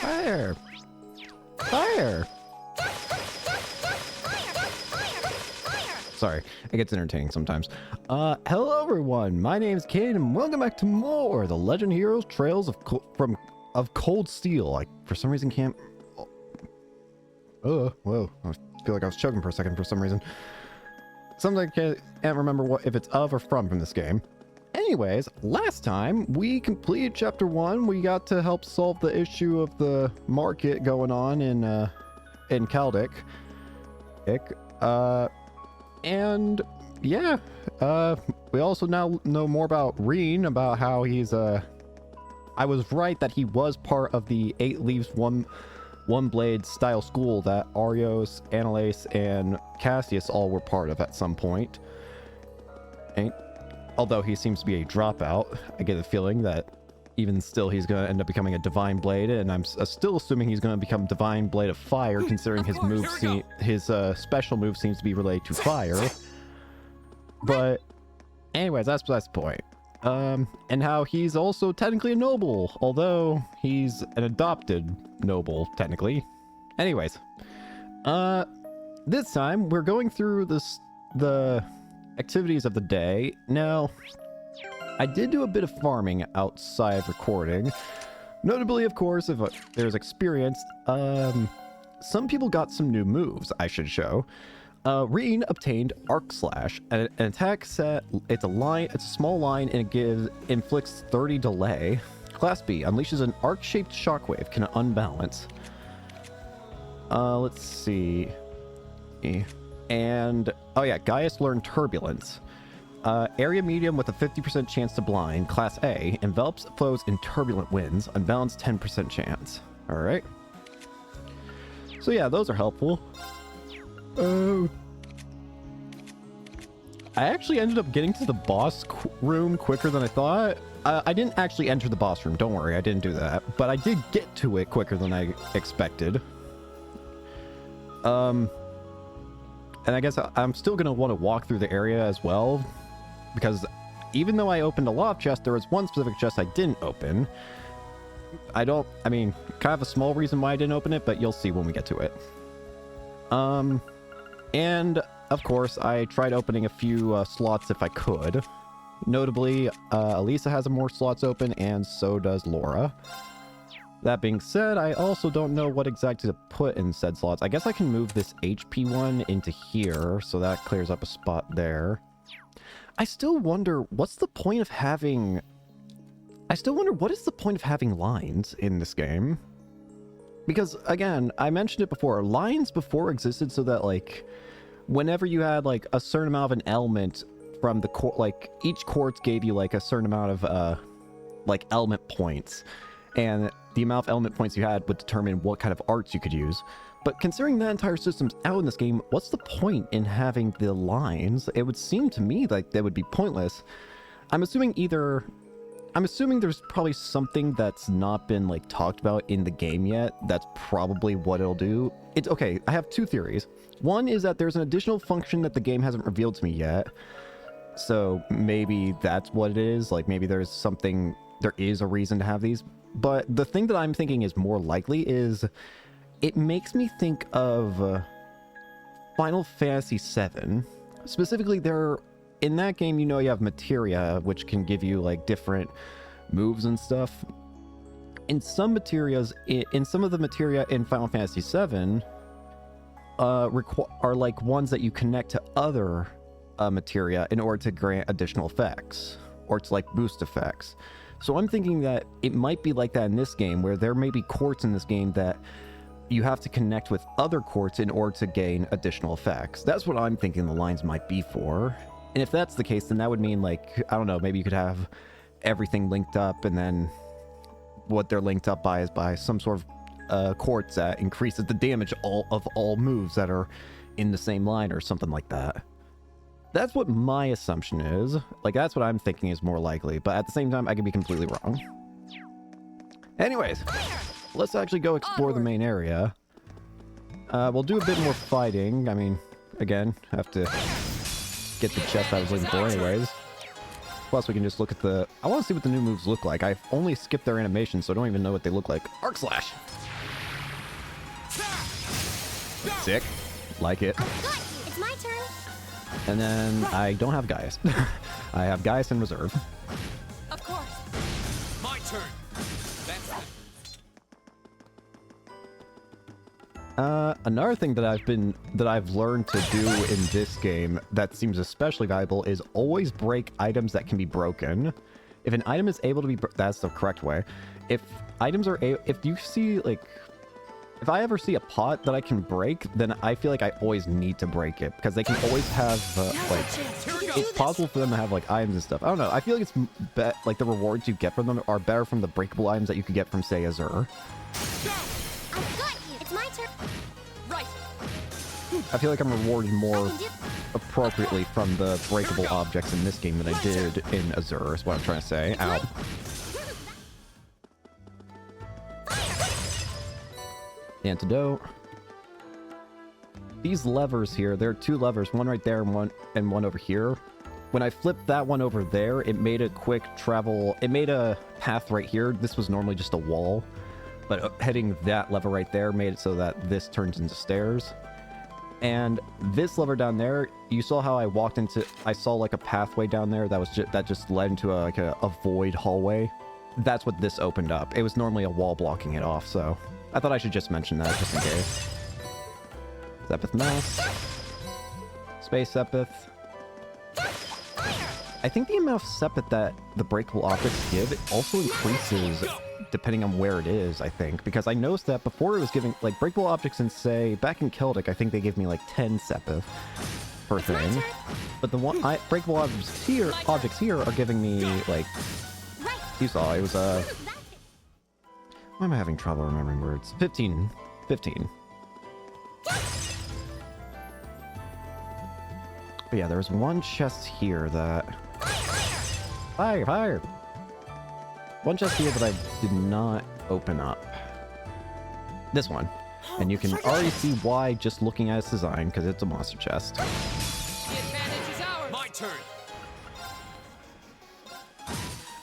Fire! Fire! Sorry, it gets entertaining sometimes. Hello everyone, my name's Kane and welcome back to more The Legend Heroes Trails of Cold Steel. I, for some reason, can't... whoa, I feel like I was choking for a second for some reason. Something I can't remember if it's of or from this game. Anyways, last time we completed chapter 1. We got to help solve the issue of the market going on in Kaldek. And yeah, we also now know more about Rean, about how he's I was right that he was part of the 8 Leaves one blade style school that Arios, Annalise, and Cassius all were part of at some point. And although he seems to be a dropout, I get the feeling that even still he's going to end up becoming a Divine Blade, and I'm still assuming he's going to become Divine Blade of Fire, considering his special move seems to be related to fire. But anyways, that's the point. And how he's also technically a noble, although he's an adopted noble, technically. Anyways, this time we're going through the activities of the day. Now, I did do a bit of farming outside of recording. Notably, of course, if there's experience, some people got some new moves I should show. Rean obtained Arc Slash, an attack set. It's a small line, and it inflicts 30 delay. Class B unleashes an arc-shaped shockwave, can unbalance. Let's see. And oh yeah, Gaius learned Turbulence. Area medium with a 50% chance to blind. Class A envelops foes in turbulent winds. Unbalanced 10% chance. All right. So yeah, those are helpful. Oh. I actually ended up getting to the boss room quicker than I thought. I didn't actually enter the boss room. Don't worry, I didn't do that. But I did get to it quicker than I expected. And I guess I'm still going to want to walk through the area as well. Because even though I opened a lot of chests, there was one specific chest I didn't open. I mean, kind of a small reason why I didn't open it, but you'll see when we get to it. And of course, I tried opening a few slots if I could. Notably, Elisa has more slots open, and so does Laura. That being said, I also don't know what exactly to put in said slots. I guess I can move this HP one into here, so that clears up a spot there. I still wonder, what's the point of having... what is the point of having lines in this game? Because, again, I mentioned it before, lines before existed so that, like, whenever you had, like, a certain amount of an element from the core, like, each quartz gave you, like, a certain amount of, like, element points. And the amount of element points you had would determine what kind of arts you could use. But considering that entire system's out in this game, what's the point in having the lines? It would seem to me like they would be pointless. I'm assuming there's probably something that's not been, like, talked about in the game yet. That's probably what it'll do. Okay, I have two theories. One is that there's an additional function that the game hasn't revealed to me yet. So maybe that's what it is. Like, maybe there is a reason to have these. But the thing that I'm thinking is more likely is it makes me think of Final Fantasy VII. Specifically, in that game, you know, you have materia, which can give you, like, different moves and stuff. In some of the materia in Final Fantasy VII are like ones that you connect to other materia in order to grant additional effects, or to, like, boost effects. So I'm thinking that it might be like that in this game, where there may be quartz in this game that you have to connect with other quartz in order to gain additional effects. That's what I'm thinking the lines might be for. And if that's the case, then that would mean, like, I don't know, maybe you could have everything linked up, and then what they're linked up by is by some sort of quartz that increases the damage of all moves that are in the same line or something like that. That's what my assumption is. Like, that's what I'm thinking is more likely, but at the same time, I could be completely wrong. Anyways, let's actually go explore the main area. We'll do a bit more fighting. I mean, again, I have to get the chest I was looking for anyways. Plus, we can just look at I want to see what the new moves look like. I've only skipped their animation, so I don't even know what they look like. Arc Slash! Sick. Like it. I've got you. It's my turn. And then I don't have Gaius. I have Gaius in reserve. Of course. My turn. That's it. Another thing that I've learned to do in this game that seems especially valuable is always break items that can be broken. If an item is able to be that's the correct way. If items are if you see like if I ever see a pot that I can break, then I feel like I always need to break it because they can always have like it's possible for them to have like items and stuff. I don't know. I feel like it's like the rewards you get from them are better from the breakable items that you could get from say Azure. I've got you. It's my turn. Right. I feel like I'm rewarded more appropriately from the breakable objects in this game than I did in Azure, is what I'm trying to say. Ow. Antidote. These levers here, there are two levers, one right there and one over here. When I flipped that one over there, it made a quick travel, it made a path right here. This was normally just a wall, but hitting that lever right there made it so that this turns into stairs. And this lever down there, you saw how I walked into, I saw like a pathway down there that was that just led into a void hallway. That's what this opened up. It was normally a wall blocking it off, so I thought I should just mention that just in case. Sepith Mask. Space Sepith. I think the amount of Sepith that the breakable objects give, it also increases depending on where it is, I think. Because I noticed that before it was giving, like, breakable objects in, say, back in Celtic, I think they gave me, like, 10 Sepith per thing. But the one, breakable objects here are giving me, like, you saw, it was, why am I having trouble remembering words? 15. 15. But yeah, there's one chest here that... Fire! One chest here that I did not open up. This one. And you can already see why just looking at its design, because it's a monster chest. The advantage is ours. My turn.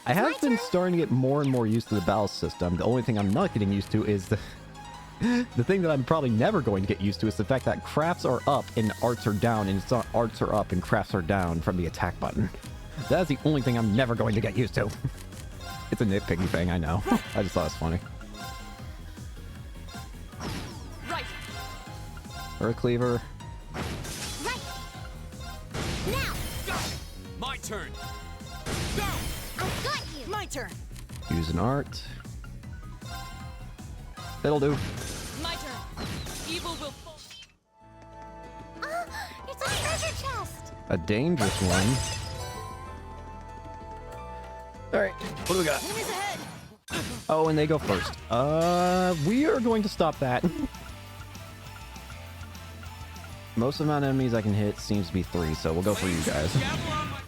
I have been starting to get more and more used to the battle system. The only thing I'm not getting used to is the thing that I'm probably never going to get used to is the fact that crafts are up and arts are down, and it's not arts are up and crafts are down from the attack button. That's the only thing I'm never going to get used to. It's a nitpicky thing, I know. I just thought it was funny. Right. Earth Cleaver. Right. Now. Go. My turn. Go. I've got you. My turn. Use an art. That'll do. My turn. Evil will fall. It's a treasure chest. A dangerous one. Alright, what do we got? Enemies ahead. Oh, and they go first. We are going to stop that. Most amount of enemies I can hit seems to be 3, so we'll go for you guys. Gavel on my...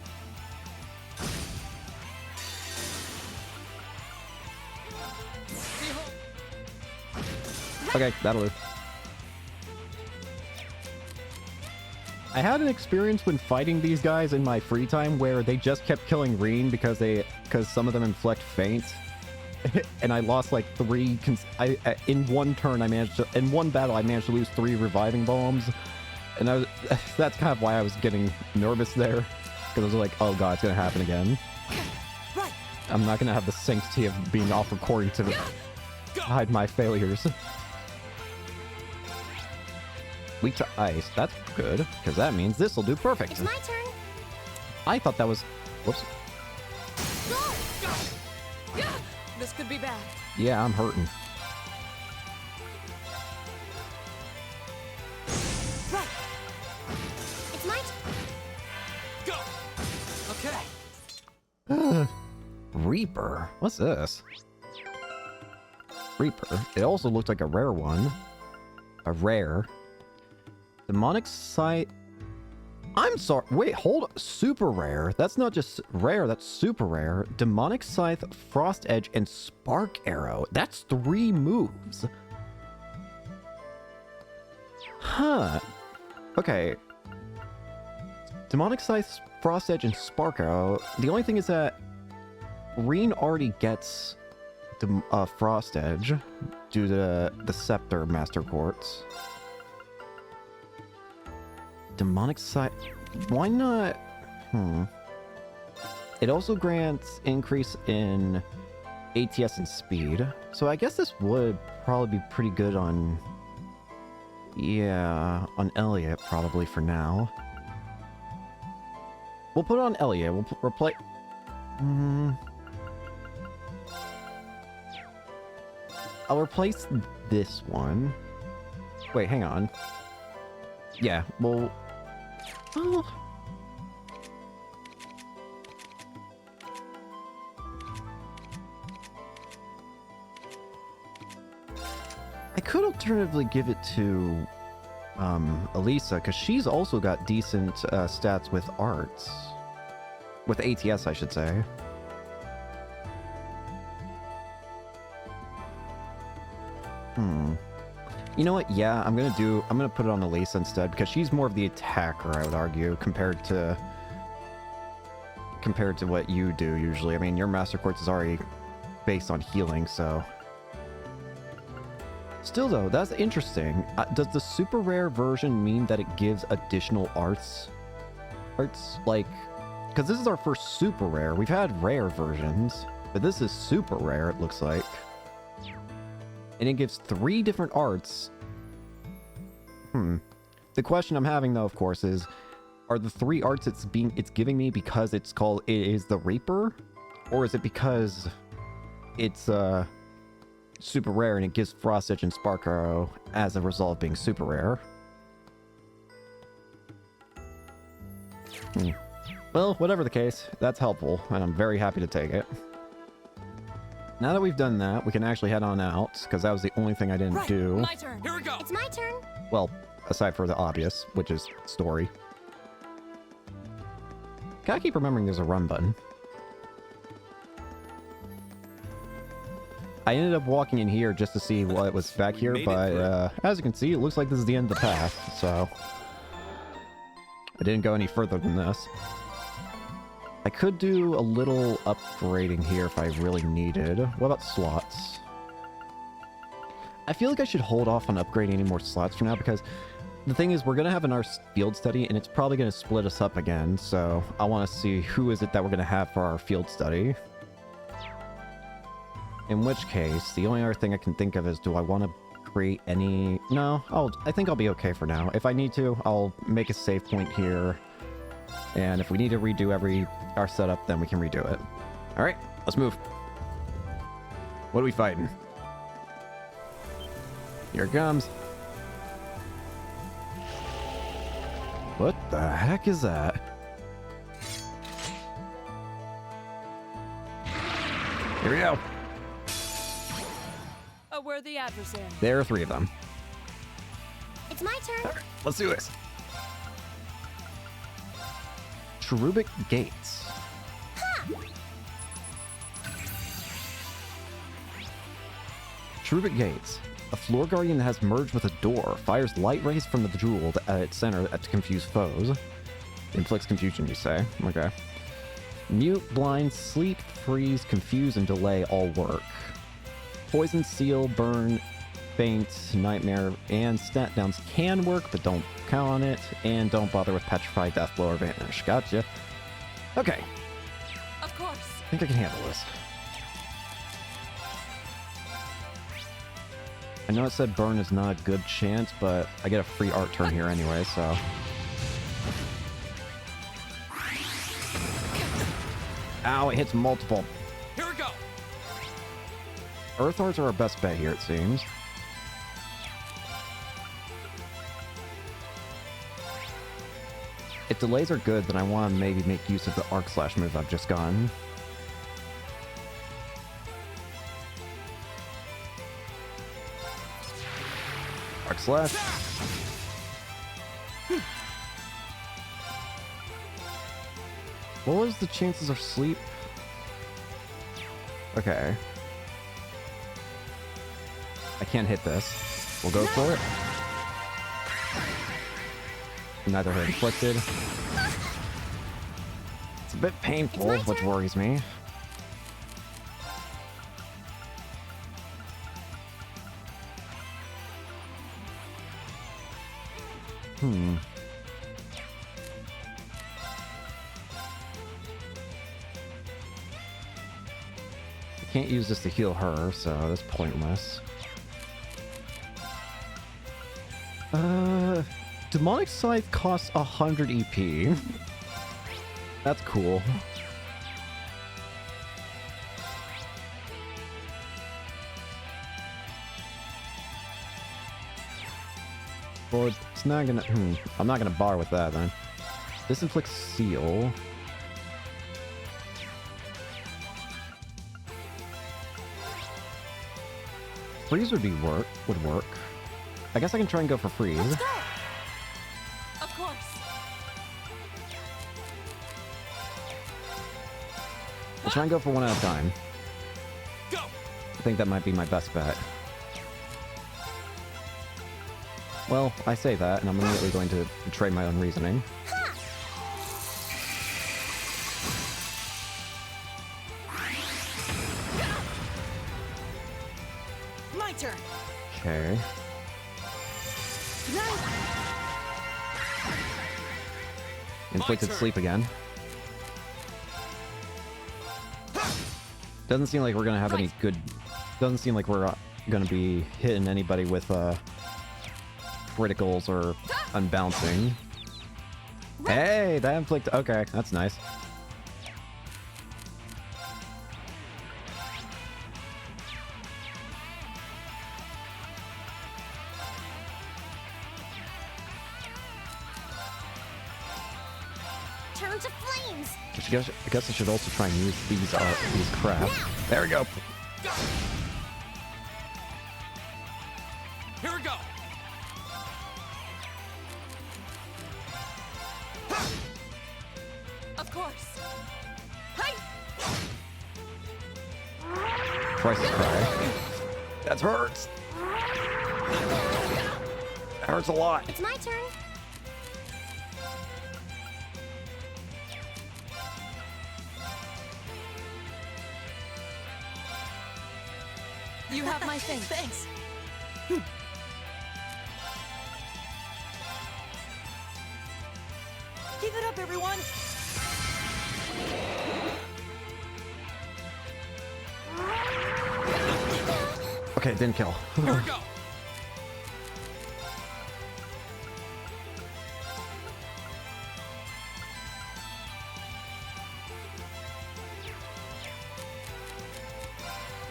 Okay, that'll do. I had an experience when fighting these guys in my free time where they just kept killing Reen because some of them inflict faint. And I lost like 3 in one turn in one battle I managed to lose 3 reviving bombs. And that's kind of why I was getting nervous there, because I was like, oh god, it's gonna happen again. Right. I'm not gonna have the sanctity of being off recording to hide my failures. Weak to ice. That's good, because that means this will do perfect. It's my turn. I thought that was... Whoops. Go. Yeah. This could be bad. Yeah, I'm hurting. Right. It's my turn. Go. Okay. Reaper. What's this? Reaper. It also looked like a rare one. A rare. Demonic Sight. I'm sorry. Wait, hold on. Super rare. That's not just rare. That's super rare. Demonic Scythe, Frost Edge, and Spark Arrow. That's 3 moves. Huh. Okay. Demonic Scythe, Frost Edge, and Spark Arrow. The only thing is that Reen already gets Frost Edge due to the Scepter Master Quartz. Demonic Side. Why not? It also grants increase in ATS and speed. So I guess this would probably be pretty good on... Yeah, on Elliot probably for now. We'll put it on Elliot. We'll replace... I'll replace this one. Wait, hang on. Yeah, well... Oh. I could alternatively give it to Elisa, because she's also got decent stats with arts. With ATS, I should say. You know what? Yeah, I'm gonna put it on Elisa instead, because she's more of the attacker, I would argue, compared to what you do usually. I mean, your Master Quartz is already based on healing, so... Still though, that's interesting. Does the super rare version mean that it gives additional arts? Like, because this is our first super rare. We've had rare versions, but this is super rare, it looks like. And it gives 3 different arts. The question I'm having though, of course, is, are the 3 arts it's giving me because it is the Reaper? Or is it because it's super rare and it gives Frost Edge and Spark Arrow as a result of being super rare? Well, whatever the case, that's helpful, and I'm very happy to take it. Now that we've done that, we can actually head on out, because that was the only thing I didn't do. My turn. Here we go. It's my turn. Well, aside for the obvious, which is story. Gotta keep remembering there's a run button. I ended up walking in here just to see what was back here, but as you can see, it looks like this is the end of the path, so... I didn't go any further than this. I could do a little upgrading here if I really needed. What about slots? I feel like I should hold off on upgrading any more slots for now, because the thing is, we're going to have an art field study, and it's probably going to split us up again, so I want to see who is it that we're going to have for our field study. In which case, the only other thing I can think of is, do I want to create any... No, I think I'll be okay for now. If I need to, I'll make a save point here, and if we need to redo our setup, then we can redo it. Alright, let's move. What are we fighting? Here it comes. What the heck is that? Here we go. A worthy adversary. There are 3 of them. It's my turn. Alright, let's do this. Cherubic Gates. Cherubic Gates. A floor guardian that has merged with a door. Fires light rays from the jewel at its center to confuse foes. Inflicts confusion, you say. Okay. Mute, blind, sleep, freeze, confuse, and delay all work. Poison, seal, burn, faint, nightmare, and stat downs can work, but don't count on it. And don't bother with petrify, death blow, or vanish. Gotcha. Okay. Of course. I think I can handle this. I know it said burn is not a good chance, but I get a free art turn here anyway, so... Ow, it hits multiple. Here we go. Earth arts are our best bet here, it seems. If delays are good, then I want to maybe make use of the arc slash move I've just gotten. Arc slash. What was the chances of sleep? Okay. I can't hit this. We'll go for it. Neither hit inflicted. It's a bit painful, which worries me. I can't use this to heal her, so that's pointless. Demonic Scythe costs 100 EP. That's cool. Or it's not gonna... I'm not gonna bar with that, then. This inflicts seal. Freeze would work. I guess I can try and go for freeze. Let's go. Of course. I'll try and go for one at a time. Go! I think that might be my best bet. Well, I say that, and I'm immediately going to betray my own reasoning. My turn. Okay. Inflicted turn. sleep again. Doesn't seem like we're gonna have any good... Doesn't seem like we're gonna be hitting anybody with criticals or unbouncing. Hey, that inflict... Okay, that's nice. Turn to flames. I guess I should also try and use these crap. There we go. Go! Here we go! Of course. Hey! Crisis cry. That hurts. That hurts a lot. It's my turn. You have my thing. Thanks. Keep it up, everyone. Okay, it didn't kill. Here we go!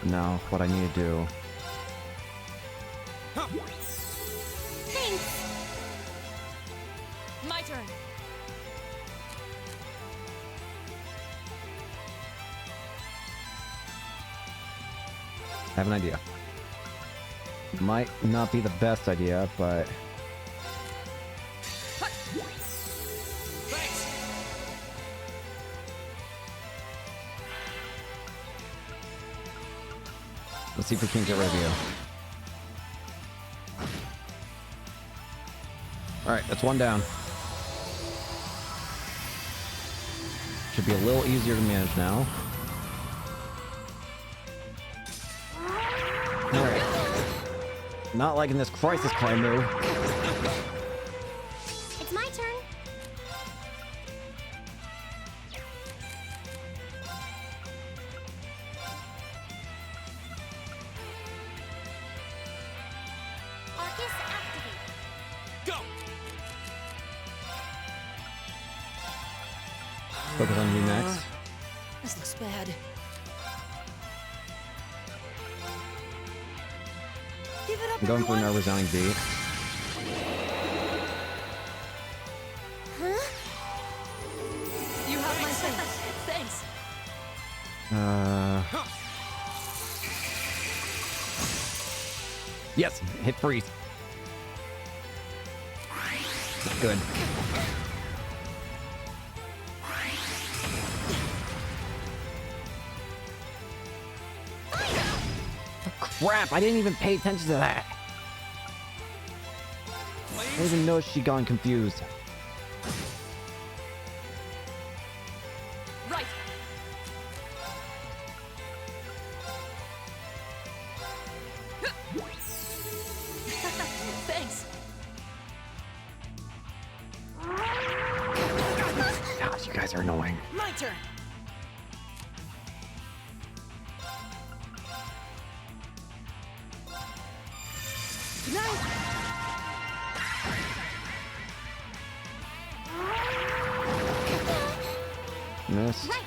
Now, what I need to do... Thanks. My turn. I have an idea. Might not be the best idea, but... Thanks! Let's see if we can get rid of you. Alright, that's one down. Should be a little easier to manage now. Alright. Not liking this crisis cry move. It's my turn. Arcus activate. Go! Focus on you next. This looks bad. Give it up, I'm going for everyone. no resounding beat. Huh? You have my thing. Thanks. Yes! Hit freeze. Good. Crap! I didn't even pay attention to that. I didn't even know she gone confused. Right. Thanks. guys are annoying. My turn. Nice. Miss. Right.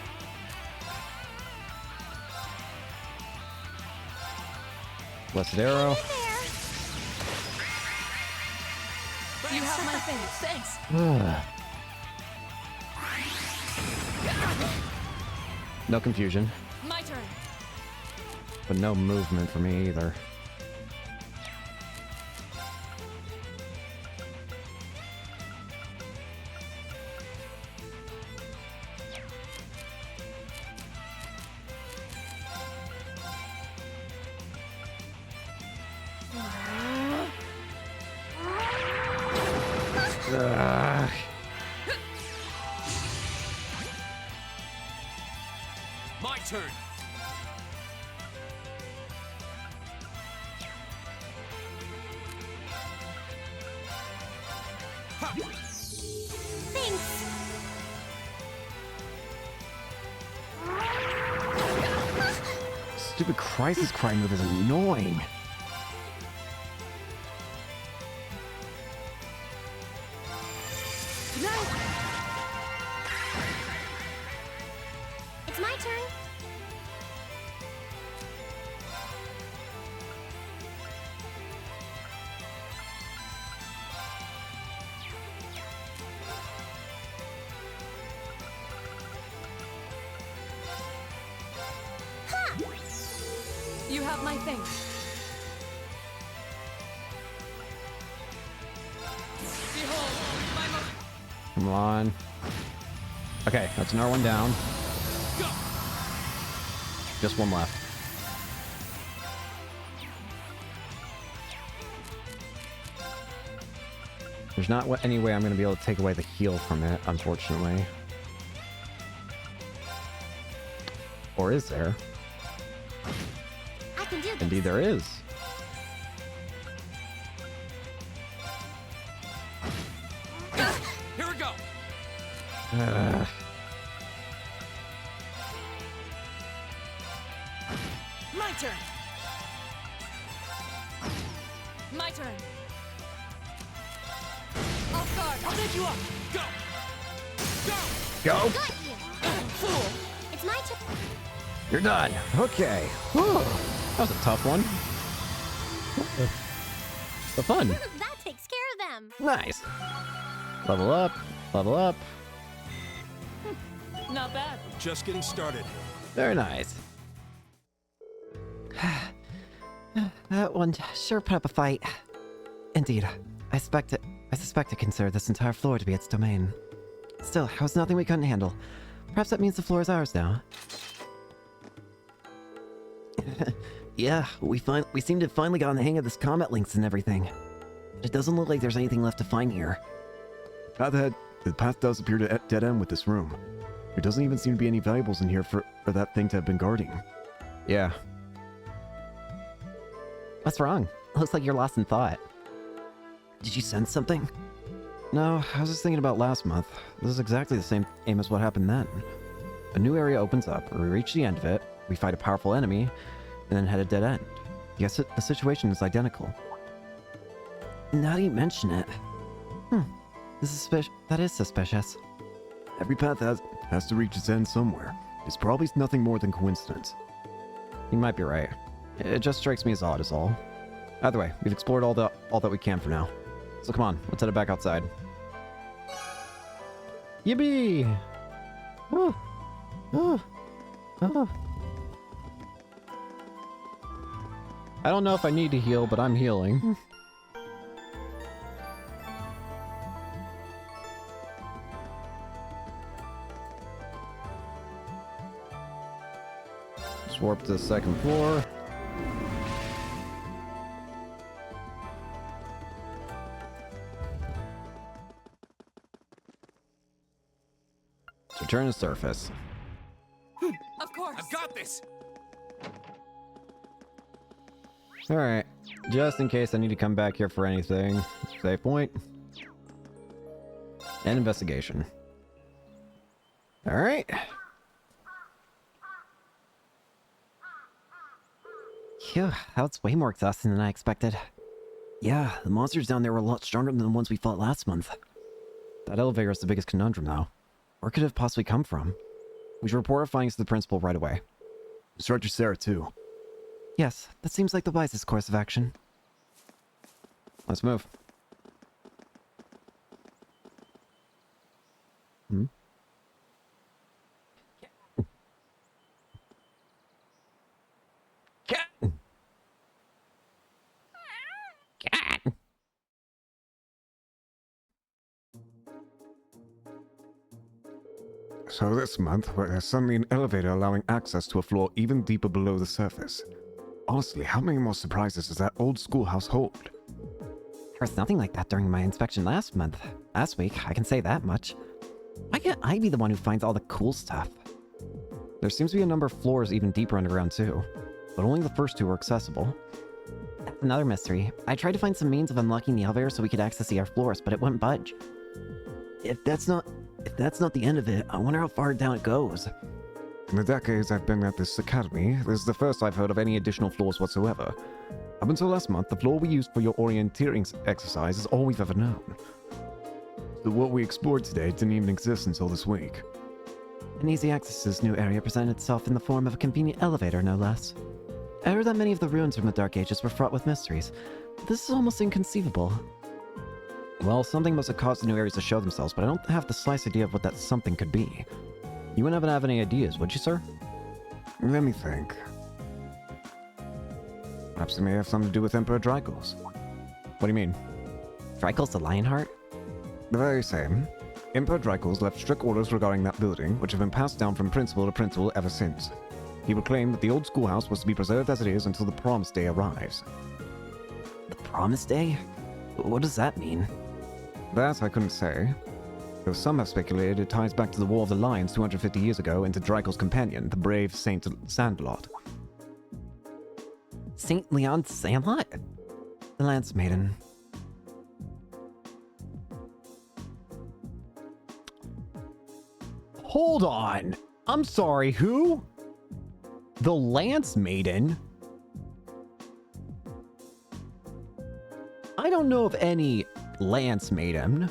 Blessed arrow. There. You have my thanks. No confusion, My turn. but no movement for me either. Ugh. My turn. Ha! Thanks. Stupid crisis cry move is annoying. Nice. It's my turn. You have my thanks. Behold, my mo- Come on. Okay, that's another one down. Go! Just one left. There's not any way I'm going to be able to take away the heal from it, unfortunately. Or is there? I can do this. Indeed there is. Here we go! My turn. My turn. Off guard. I'll take you up. Go! Go! Go! Got you. Fool. It's my turn. You're done. Okay. Whew. That was a tough one. But fun. That takes care of them. Nice. Level up. Level up. Not bad. Just getting started. Very nice. That one sure put up a fight. Indeed, I suspect it considered this entire floor to be its domain. Still, it was nothing we couldn't handle. Perhaps that means the floor is ours now. Yeah, we seem to have finally gotten the hang of this comet links and everything. It doesn't look like there's anything left to find here. The path does appear to dead end with this room. There doesn't even seem to be any valuables in here for that thing to have been guarding. Yeah. What's wrong? Looks like you're lost in thought. Did you sense something? No, I was just thinking about last month. This is exactly the same aim as what happened then. A new area opens up, we reach the end of it, we fight a powerful enemy, and then head a dead end. Yes, the situation is identical. Now that you mention it. That is suspicious. Every path has to reach its end somewhere. It's probably nothing more than coincidence. You might be right. It just strikes me as odd is all. Either way, we've explored all that we can for now. So come on, let's head back outside. Yippee! Oh. Oh. Oh. I don't know if I need to heal, but I'm healing. Just warp to the second floor. Return to surface. Of course. I've got this! Alright, just in case I need to come back here for anything. Save point. And investigation. Alright. Phew, that was way more exhausting than I expected. Yeah, the monsters down there were a lot stronger than the ones we fought last month. That elevator is the biggest conundrum, though. Where could it have possibly come from? We should report our findings to the principal right away. Instructor Sarah, too. Yes, that seems like the wisest course of action. Let's move. Hmm? Cat! Cat! So this month, there's suddenly an elevator allowing access to a floor even deeper below the surface. Honestly, how many more surprises does that old schoolhouse hold? There was nothing like that during my inspection last week, I can say that much. Why can't I be the one who finds all the cool stuff? There seems to be a number of floors even deeper underground, too. But only the first two are accessible. That's another mystery. I tried to find some means of unlocking the elevator so we could access the air floors, but it wouldn't budge. If that's not the end of it, I wonder how far down it goes. In the decades I've been at this academy, this is the first I've heard of any additional floors whatsoever. Up until last month, the floor we used for your orienteering exercise is all we've ever known. So what we explored today didn't even exist until this week. An easy access's new area presented itself in the form of a convenient elevator, no less. I heard that many of the ruins from the Dark Ages were fraught with mysteries, but this is almost inconceivable. Well, something must have caused the new areas to show themselves, but I don't have the slightest idea of what that something could be. You wouldn't have any ideas, would you, sir? Let me think. Perhaps it may have something to do with Emperor Drykos. What do you mean? Drykos the Lionheart? The very same. Emperor Drykos left strict orders regarding that building, which have been passed down from principal to principal ever since. He proclaimed that the old schoolhouse was to be preserved as it is until the Promised Day arrives. The Promised Day? What does that mean? That I couldn't say, though some have speculated it ties back to the War of the Lions 250 years ago and to Drykos' companion, the brave Saint Sandlot. Saint Leon Sandlot? The Lance Maiden. Hold on! I'm sorry, who? The Lance Maiden? I don't know of any Lance Maiden.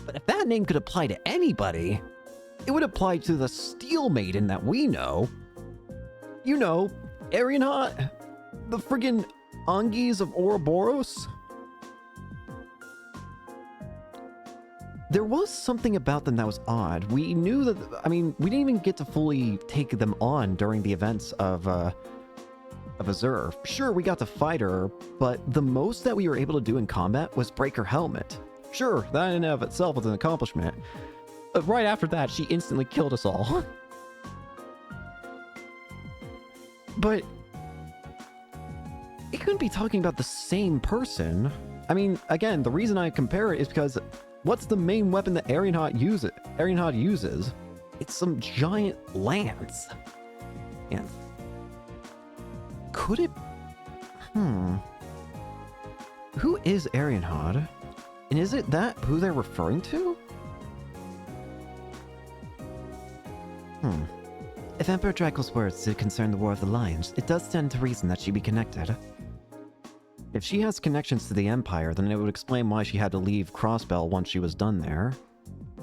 But if that name could apply to anybody, it would apply to the Steel Maiden that we know. You know, Arianhot, the friggin' Anguis of Ouroboros. There was something about them that was odd. We knew that, I mean, we didn't even get to fully take them on during the events of Azure. Sure, we got to fight her, but the most that we were able to do in combat was break her helmet. Sure, that in and of itself was an accomplishment. But right after that, she instantly killed us all. But it couldn't be talking about the same person. I mean, again, the reason I compare it is because what's the main weapon that Arianhot uses? It's some giant lance. And could it... Who is Arianhot? And is it that who they're referring to? If Emperor Drykos' words did concern the War of the Lions, it does stand to reason that she be connected. If she has connections to the Empire, then it would explain why she had to leave Crossbell once she was done there.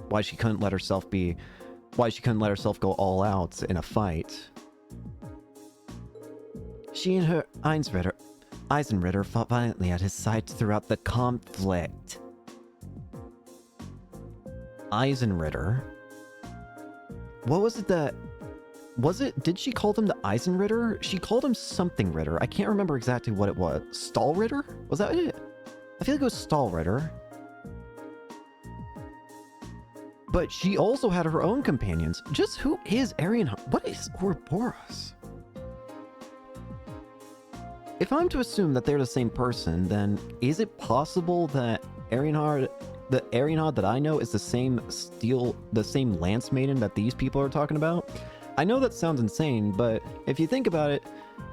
Why she couldn't let herself go all out in a fight. She and her Eisenritter fought violently at his side throughout the conflict. Eisenritter? What was it that... Did she call him the Eisenritter? She called him something Ritter. I can't remember exactly what it was. Stahlritter? Was that it? I feel like it was Stahlritter. But she also had her own companions. Just who is Arianhot? What is Ouroboros? If I'm to assume that they're the same person, then is it possible that the Arianhot that I know is the same Lance Maiden that these people are talking about? I know that sounds insane, but if you think about it,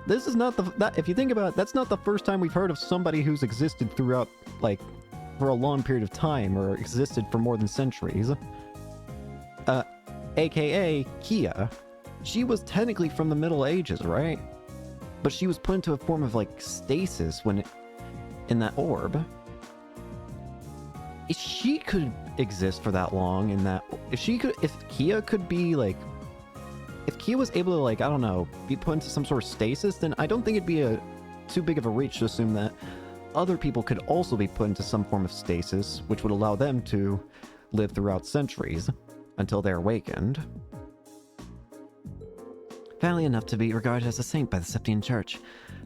that's not the first time we've heard of somebody who's existed throughout, like, for a long period of time, or existed for more than centuries. aka Kia. She was technically from the Middle Ages, right? But she was put into a form of like stasis when in that orb. If she could exist for that long in that, if Kia could be like, if Kia was able to like, I don't know, be put into some sort of stasis, then I don't think it'd be too big of a reach to assume that other people could also be put into some form of stasis, which would allow them to live throughout centuries until they're awakened. Family enough to be regarded as a saint by the Septian Church.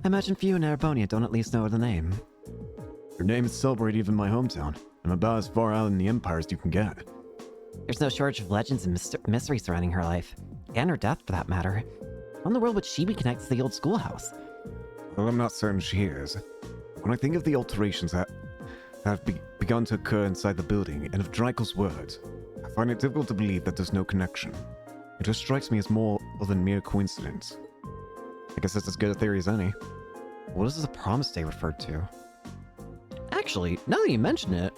I imagine few in Erebonia don't at least know the name. Her name is celebrated even in my hometown. I'm about as far out in the Empire as you can get. There's no shortage of legends and mystery surrounding her life. And her death, for that matter. How in the world would she be connected to the old schoolhouse? Well, I'm not certain she is. When I think of the alterations that have begun to occur inside the building, and of Dreikel's words, I find it difficult to believe that there's no connection. It just strikes me as more than mere coincidence. I guess that's as good a theory as any. What is the Promise Day referred to? Actually, now that you mention it,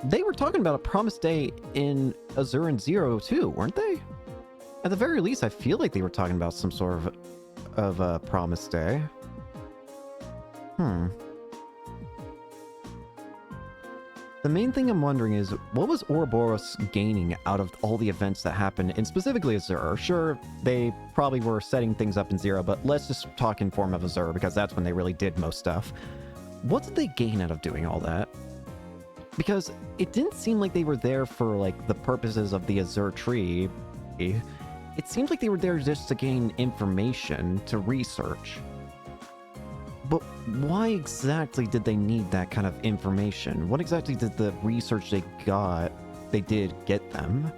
they were talking about a Promise Day in Azuran Zero too, weren't they? At the very least, I feel like they were talking about some sort of a Promise Day. The main thing I'm wondering is, what was Ouroboros gaining out of all the events that happened, and specifically Azure? Sure, they probably were setting things up in Zero, but let's just talk in form of Azure, because that's when they really did most stuff. What did they gain out of doing all that? Because it didn't seem like they were there for, like, the purposes of the Azure tree. It seemed like they were there just to gain information, to research. But why exactly did they need that kind of information? What exactly did the research they did get them?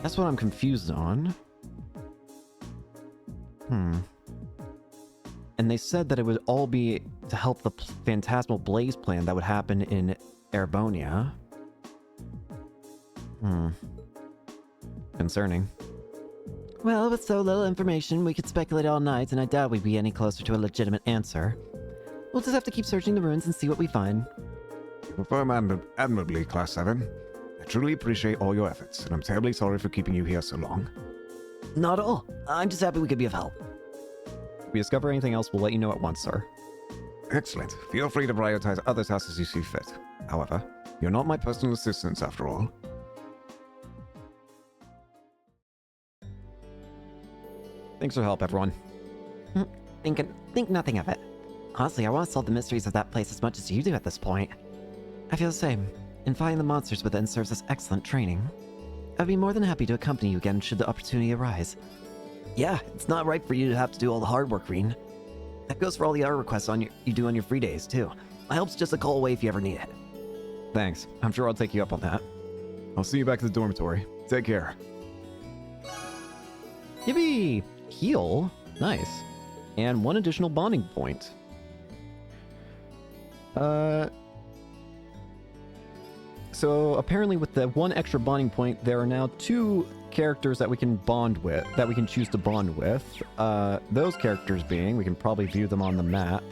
That's what I'm confused on. And they said that it would all be to help the Phantasmal Blaze plan that would happen in Erebonia. Concerning. Well, with so little information, we could speculate all night, and I doubt we'd be any closer to a legitimate answer. We'll just have to keep searching the ruins and see what we find. You perform admirably, Class 7. I truly appreciate all your efforts, and I'm terribly sorry for keeping you here so long. Not at all. I'm just happy we could be of help. If we discover anything else, we'll let you know at once, sir. Excellent. Feel free to prioritize other tasks as you see fit. However, you're not my personal assistants after all. Thanks for the help, everyone. Think nothing of it. Honestly, I want to solve the mysteries of that place as much as you do at this point. I feel the same, and fighting the monsters within serves as excellent training. I'd be more than happy to accompany you again should the opportunity arise. Yeah, it's not right for you to have to do all the hard work, Reen. That goes for all the other requests you do on your free days, too. My help's just a call away if you ever need it. Thanks. I'm sure I'll take you up on that. I'll see you back at the dormitory. Take care. Yippee! Heal. Nice. And one additional bonding point. So apparently with the one extra bonding point, there are now 2 characters that we can bond with, that we can choose to bond with. Those characters being, we can probably view them on the map,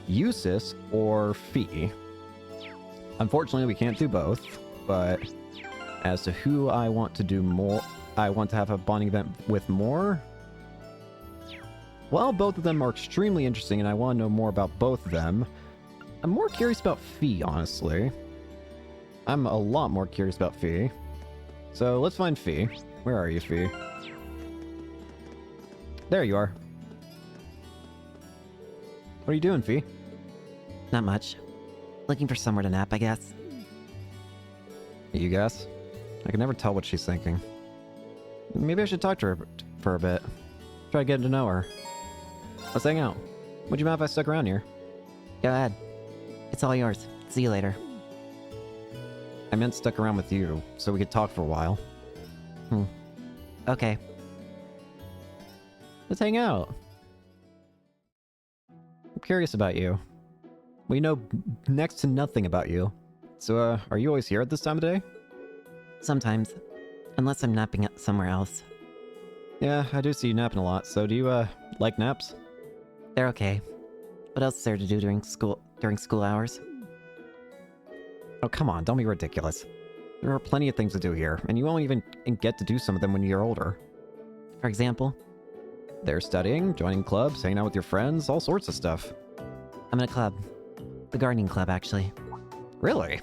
Eusis or Fee. Unfortunately, we can't do both, but as to who I want to do more, I want to have a bonding event with more. While both of them are extremely interesting and I want to know more about both of them, I'm more curious about Fee, honestly. I'm a lot more curious about Fee. So let's find Fee. Where are you, Fee? There you are. What are you doing, Fee? Not much. Looking for somewhere to nap, I guess. You guess? I can never tell what she's thinking. Maybe I should talk to her for a bit. Try getting to know her. Let's hang out. Would you mind if I stuck around here? Go ahead. It's all yours. See you later. I meant stuck around with you, so we could talk for a while. Okay. Let's hang out. I'm curious about you. We know next to nothing about you. So, are you always here at this time of day? Sometimes. Unless I'm napping somewhere else. Yeah, I do see you napping a lot, so do you, like naps? They're okay. What else is there to do during school hours? Oh, come on, don't be ridiculous. There are plenty of things to do here, and you won't even get to do some of them when you're older. For example, There's studying, joining clubs, hanging out with your friends, all sorts of stuff. I'm in a club. The gardening club, actually. Really?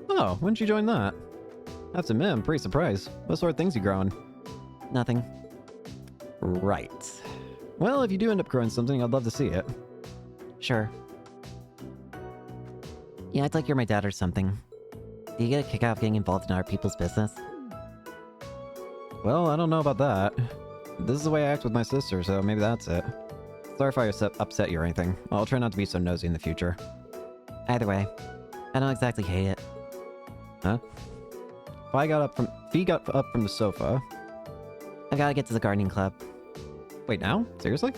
Oh, when did you join that? I have to admit, I'm pretty surprised. What sort of things you growing? Nothing. Right. Well, if you do end up growing something, I'd love to see it. Sure. Yeah, I'd like you're my dad or something. Do you get a kick out of getting involved in other people's business? Well, I don't know about that. This is the way I act with my sister, so maybe that's it. Sorry if I upset you or anything. I'll try not to be so nosy in the future. Either way, I don't exactly hate it. Huh? Fee got up from the sofa. I gotta get to the gardening club. Wait, now? Seriously?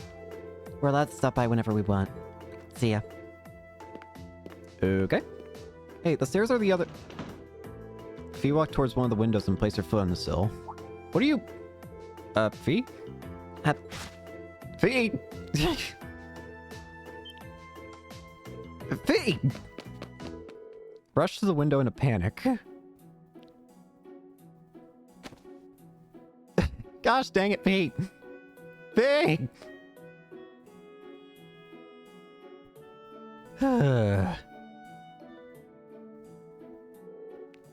We're allowed to stop by whenever we want. See ya. Okay. Hey, the stairs are the other... Fee walked towards one of the windows and placed her foot on the sill. What are you... Fee? Fee! Fee! Rushed to the window in a panic. Gosh dang it, Fee! Fee!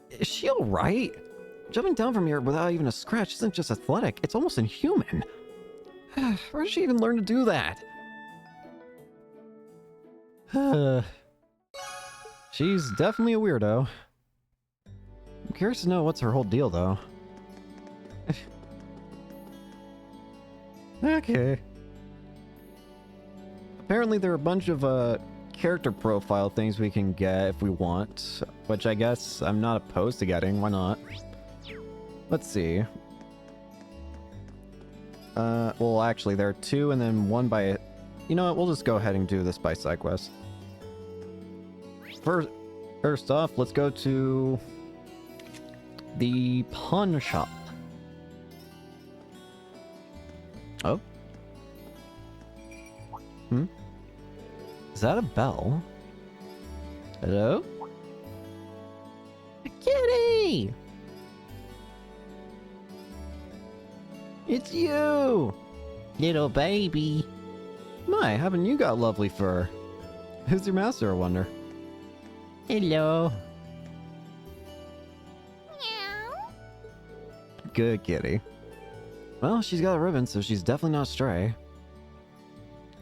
Is she alright? Jumping down from here without even a scratch isn't just athletic, it's almost inhuman. Where did she even learn to do that? She's definitely a weirdo. I'm curious to know what's her whole deal, though. Okay. Apparently there are a bunch of, character profile things we can get if we want, which I guess I'm not opposed to getting. Why not? Let's see. Well, actually, there are two, and then one by... You know what? We'll just go ahead and do this by side quest. First off, let's go to the pawn shop. Oh? Is that a bell? Hello? Kitty! It's you! Little baby. My, haven't you got lovely fur? Who's your master, I wonder? Hello. Meow. Good kitty. Well, she's got a ribbon, so she's definitely not stray.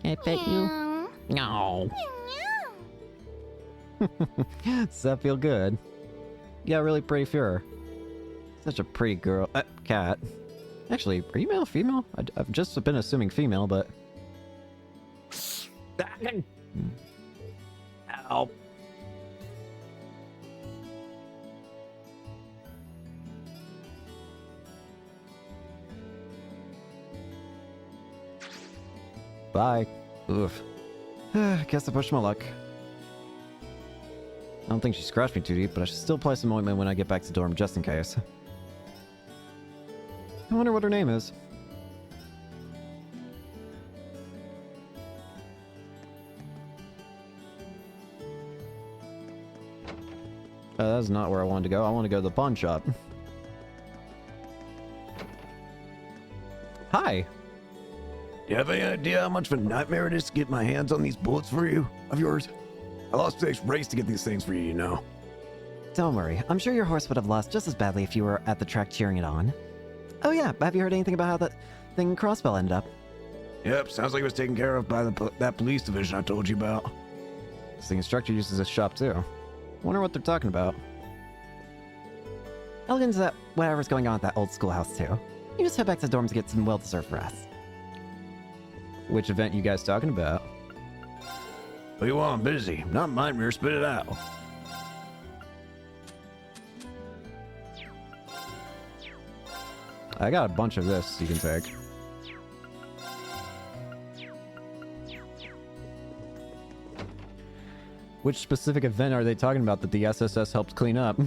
I bet you. Meow. No. Meow. Does that feel good? You got really pretty fur. Such a pretty girl. Cat. Actually, are you male or female? I've just been assuming female, but... Ow. Bye. Oof. Guess I pushed my luck. I don't think she scratched me too deep, but I should still apply some ointment when I get back to dorm, just in case. I wonder what her name is. That's not where I wanted to go. I want to go to the pawn shop. Hi. Do you have any idea how much of a nightmare it is to get my hands on these bullets for you? Of yours? I lost today's race to get these things for you, you know. Don't worry, I'm sure your horse would have lost just as badly if you were at the track cheering it on. Oh yeah, have you heard anything about how that thing in Crossbell ended up? Yep, sounds like it was taken care of by that police division I told you about. The instructor uses this shop too. Wonder what they're talking about. I'll get into that whatever's going on at that old schoolhouse too. You just head back to the dorm to get some well-deserved rest. Which event you guys talking about? What do you want? I'm busy. Not mine, mirror. Spit it out. I got a bunch of this you can take. Which specific event are they talking about that the SSS helped clean up?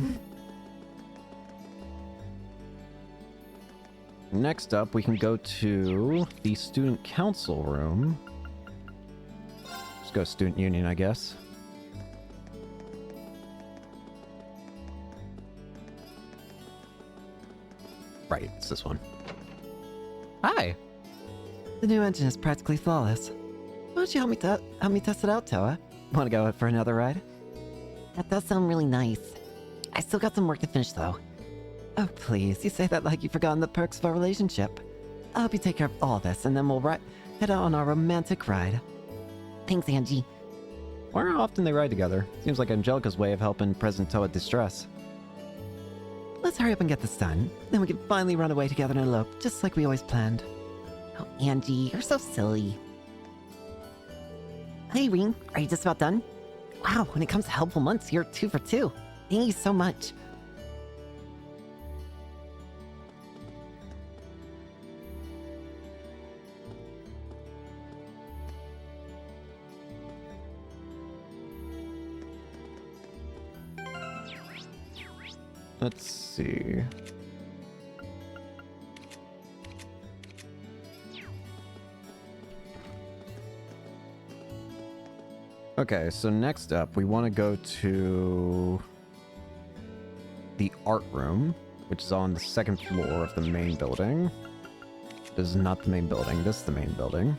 Next up, we can go to the student council room. Let's go student union, I guess. Right, it's this one. Hi. The new engine is practically flawless. Why don't you help me test it out, Toa? Want to go for another ride? That does sound really nice. I still got some work to finish, though. Oh, please, you say that like you've forgotten the perks of our relationship. I hope you take care of all this, and then we'll head out on our romantic ride. Thanks, Angie. Wonder how often they ride together. Seems like Angelica's way of helping President Toa distress. Let's hurry up and get this done. Then we can finally run away together and elope, just like we always planned. Oh, Angie, you're so silly. Hey, Rean, are you just about done? Wow, when it comes to helpful months, you're 2 for 2. Thank you so much. Let's see. Okay, so next up, we want to go to the art room, which is on the 2nd floor of the main building. This is not the main building, this is the main building.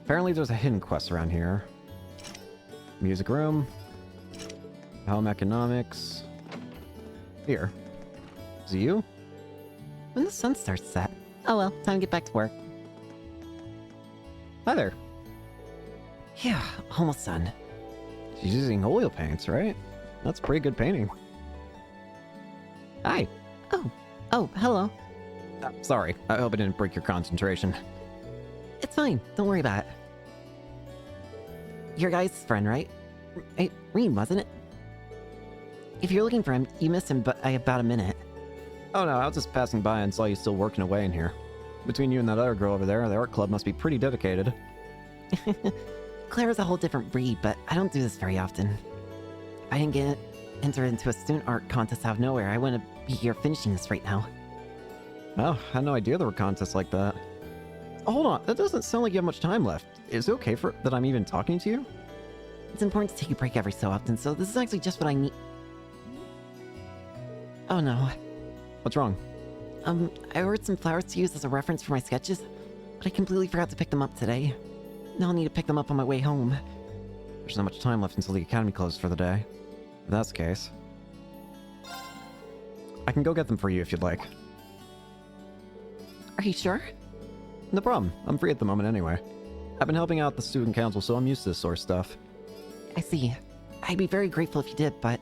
Apparently there's a hidden quest around here. Music room. Home economics. Here. Is it you? When the sun starts to set. Oh well, time to get back to work. Hi there. Yeah, almost done. She's using oil paints, right? That's pretty good painting. Hi. Oh, hello. Sorry, I hope I didn't break your concentration. It's fine, don't worry about it. Your guy's friend, right? Rean, wasn't it? If you're looking for him, you missed him by about a minute. Oh no, I was just passing by and saw you still working away in here. Between you and that other girl over there, the art club must be pretty dedicated. Claire's a whole different breed, but I don't do this very often. If I didn't get entered into a student art contest out of nowhere, I wouldn't be here finishing this right now. Oh, I had no idea there were contests like that. Oh, hold on, that doesn't sound like you have much time left. Is it okay that I'm even talking to you? It's important to take a break every so often, so this is actually just what I need. Oh no. What's wrong? I ordered some flowers to use as a reference for my sketches, but I completely forgot to pick them up today. Now I'll need to pick them up on my way home. There's not much time left until the academy closes for the day. If that's the case, I can go get them for you if you'd like. Are you sure? No problem. I'm free at the moment anyway. I've been helping out the student council, so I'm used to this sort of stuff. I see. I'd be very grateful if you did, but...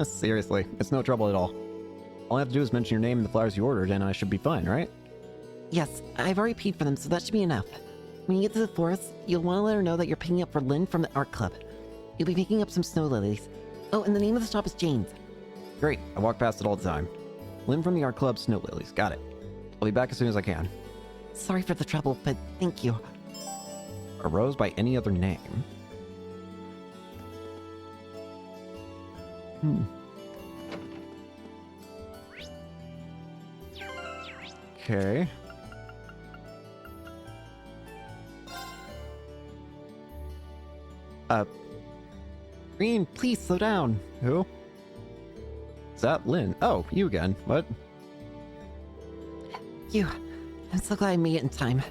Seriously, it's no trouble at all. All I have to do is mention your name and the flowers you ordered, and I should be fine, right? Yes, I've already paid for them, so that should be enough. When you get to the forest, you'll want to let her know that you're picking up for Lynn from the art club. You'll be picking up some snow lilies. Oh, and the name of the shop is Jane's. Great, I walk past it all the time. Lynn from the art club, Snow Lilies, got it. I'll be back as soon as I can. Sorry for the trouble, but thank you. A rose by any other name? Okay. Rean, please slow down. Who? Is that Lynn? Oh, you again. What? You. I'm so glad I made it in time.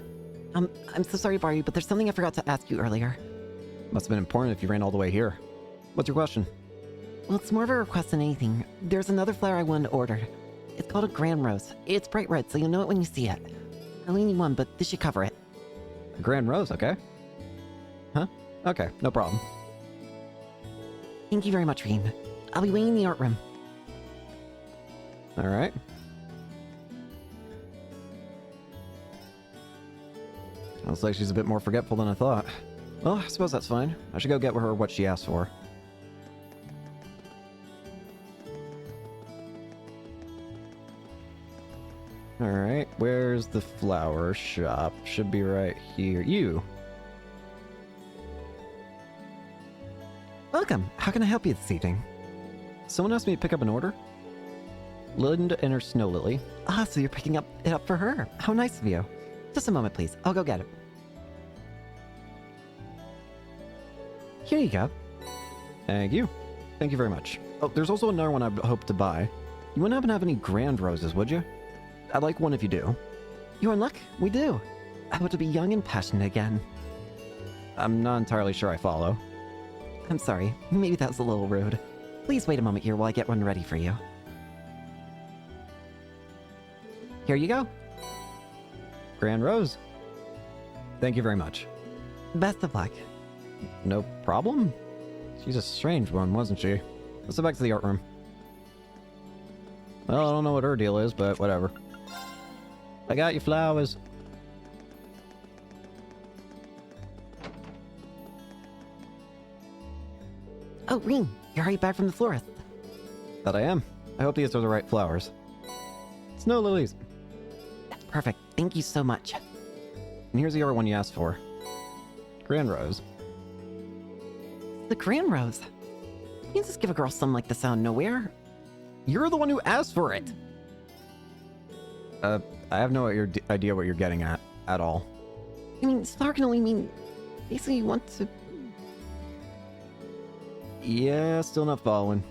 I'm so sorry to bother you, but there's something I forgot to ask you earlier. Must have been important if you ran all the way here. What's your question? Well, it's more of a request than anything. There's another flower I wanted ordered. It's called a grand rose. It's bright red, so you'll know it when you see it. I only need one, but this should cover it. A grand rose, okay. Huh? Okay, no problem. Thank you very much, Rean. I'll be waiting in the art room. Alright. Looks like she's a bit more forgetful than I thought. Well, I suppose that's fine. I should go get her what she asked for. Alright, where's the flower shop? Should be right here. You! Welcome. How can I help you this evening? Someone asked me to pick up an order? Linda and her snow lily. Ah, so you're picking it up for her. How nice of you. Just a moment, please. I'll go get it. Here you go. Thank you. Thank you very much. Oh, there's also another one I hope to buy. You wouldn't happen to have any grand roses, would you? I'd like one if you do. You're in luck. We do. I want to be young and passionate again. I'm not entirely sure I follow. I'm sorry. Maybe that was a little rude. Please wait a moment here while I get one ready for you. Here you go. Grand Rose. Thank you very much. Best of luck. No problem. She's a strange one, wasn't she? Let's go back to the art room. Well, I don't know what her deal is, but whatever. I got you flowers. Oh, Rean, you're already back from the florist. That I am. I hope these are the right flowers. Snow lilies. Perfect. Thank you so much. And here's the other one you asked for. Grand Rose. The Grand Rose. You can't just give a girl something like this out of nowhere. You're the one who asked for it! I have no idea what you're getting at all. I mean, star can only mean... Basically, you want to... Yeah, still not following.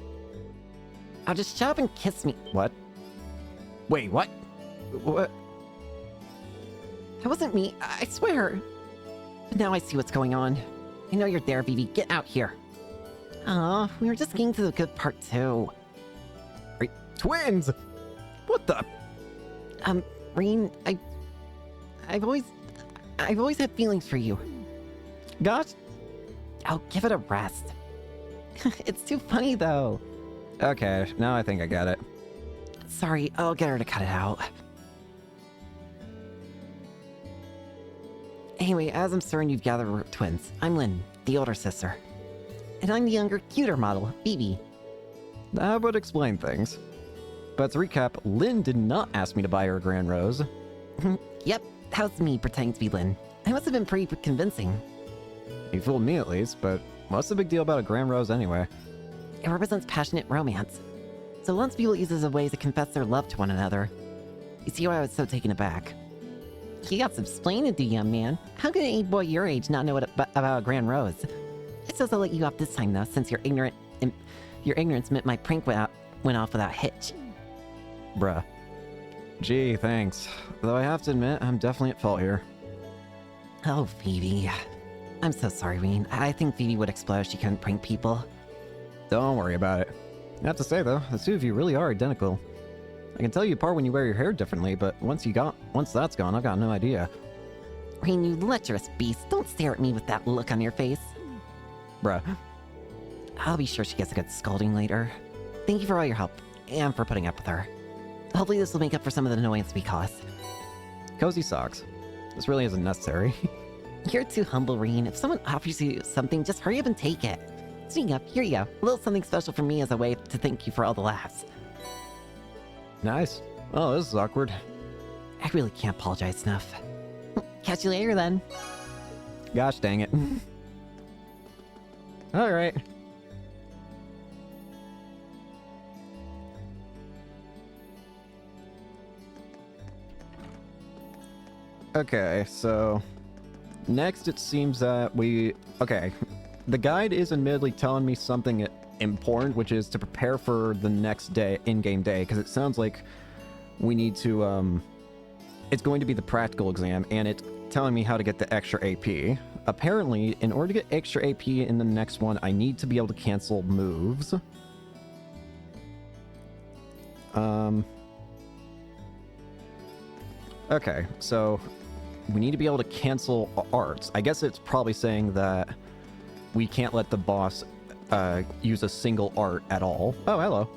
I'll just shut up and kiss me. What? Wait, what? What? That wasn't me, I swear. But now I see what's going on. I know you're there, Vivi. Get out here. Aw, we were just getting to the good part, too. Twins! What the? Rean, I've always had feelings for you. Gosh? Oh, give it a rest. It's too funny, though. Okay, now I think I got it. Sorry, I'll get her to cut it out. Anyway, as I'm certain you've gathered we're twins, I'm Lynn, the older sister. And I'm the younger, cuter model, Vivi. That would explain things. But to recap, Lynn did not ask me to buy her a Grand Rose. Yep, that was me pretending to be Lynn. I must have been pretty convincing. You fooled me at least, but what's the big deal about a Grand Rose anyway? It represents passionate romance. So once people use it as a way to confess their love to one another. You see why I was so taken aback. You got some explaining to do, young man. How can any boy your age not know about a Grand Rose? I suppose I'll let you off this time though, since your ignorance meant my prank went off without a hitch. Bruh. Gee, thanks. Though I have to admit, I'm definitely at fault here. Oh, Vivi. I'm so sorry, Rean. I think Vivi would explode if she couldn't prank people. Don't worry about it. I have to say though, the two of you really are identical. I can tell you apart when you wear your hair differently, but once that's gone, I've got no idea. Rean, you lecherous beast. Don't stare at me with that look on your face. Bruh. I'll be sure she gets a good scolding later. Thank you for all your help, and for putting up with her. Hopefully this will make up for some of the annoyance we caused. Cozy socks. This really isn't necessary. You're too humble, Rean. If someone offers you something, just hurry up and take it. Speaking of, here you go. A little something special from me as a way to thank you for all the laughs. Nice. Oh, this is awkward. I really can't apologize enough. Catch you later, then. Gosh dang it. Alright. Okay, so next it seems that okay, the guide is admittedly telling me something important, which is to prepare for the next day, in-game day, because it sounds like we need to, it's going to be the practical exam, and it's telling me how to get the extra AP. Apparently, in order to get extra AP in the next one, I need to be able to cancel moves. Okay, so we need to be able to cancel arts. I guess it's probably saying that we can't let the boss use a single art at all. Oh, hello.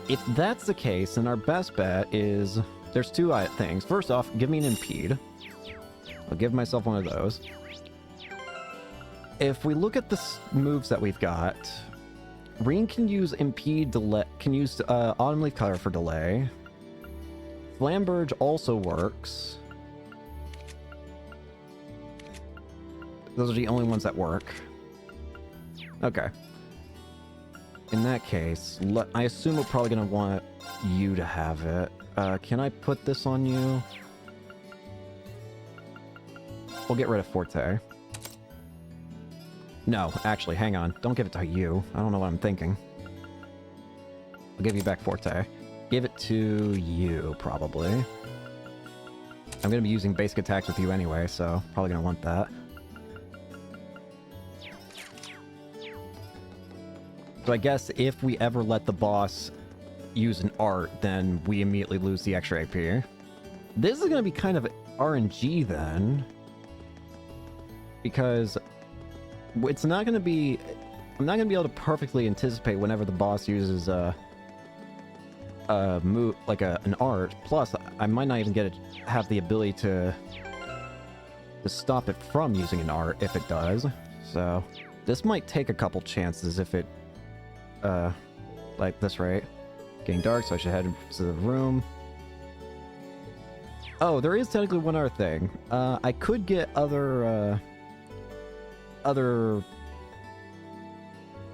If that's the case, then our best bet is... There's two things. First off, give me an impede. I'll give myself one of those. If we look at the moves that we've got, Rean can use impede, delay, can use Autumn Leaf Cutter for delay. Flamberge also works. Those are the only ones that work. Okay. In that case, I assume we're probably going to want you to have it. Can I put this on you? We'll get rid of Forte. No, actually, hang on. Don't give it to you. I don't know what I'm thinking. I'll give you back Forte. Give it to you, probably. I'm gonna be using basic attacks with you anyway, so probably gonna want that. So I guess if we ever let the boss use an art, then we immediately lose the extra AP. This is gonna be kind of RNG then, because it's not gonna be... I'm not gonna be able to perfectly anticipate whenever the boss uses move like an art. Plus, I might not even have the ability to stop it from using an art if it does. So this might take a couple chances if it like this, right? Getting dark, so I should head to the room. Oh, there is technically one other thing. I could get other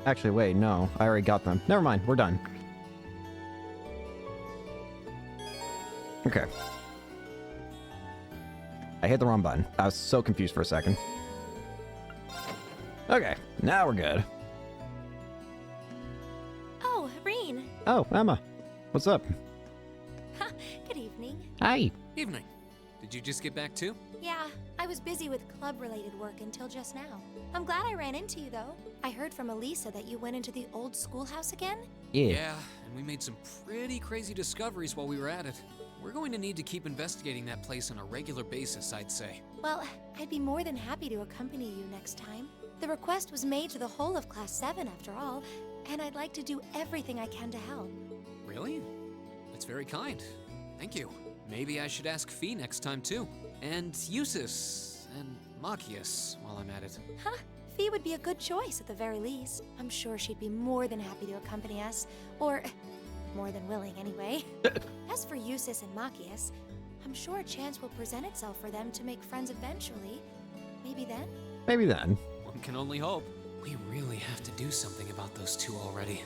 actually, wait, no, I already got them. Never mind, we're done. Okay. I hit the wrong button. I was so confused for a second. Okay, now we're good. Oh, Reen. Oh, Emma. What's up? Good evening. Hi. Evening. Did you just get back too? Yeah, I was busy with club-related work until just now. I'm glad I ran into you, though. I heard from Elisa that you went into the old schoolhouse again? Yeah, and we made some pretty crazy discoveries while we were at it. We're going to need to keep investigating that place on a regular basis, I'd say. Well, I'd be more than happy to accompany you next time. The request was made to the whole of Class 7, after all, and I'd like to do everything I can to help. Really? That's very kind. Thank you. Maybe I should ask Fee next time too. And Eustace and Machias while I'm at it. Huh? Fee would be a good choice at the very least. I'm sure she'd be more than happy to accompany us, or more than willing anyway. As for Eustace and Machias, I'm sure a chance will present itself for them to make friends eventually. Maybe then? Maybe then. One can only hope. We really have to do something about those two already.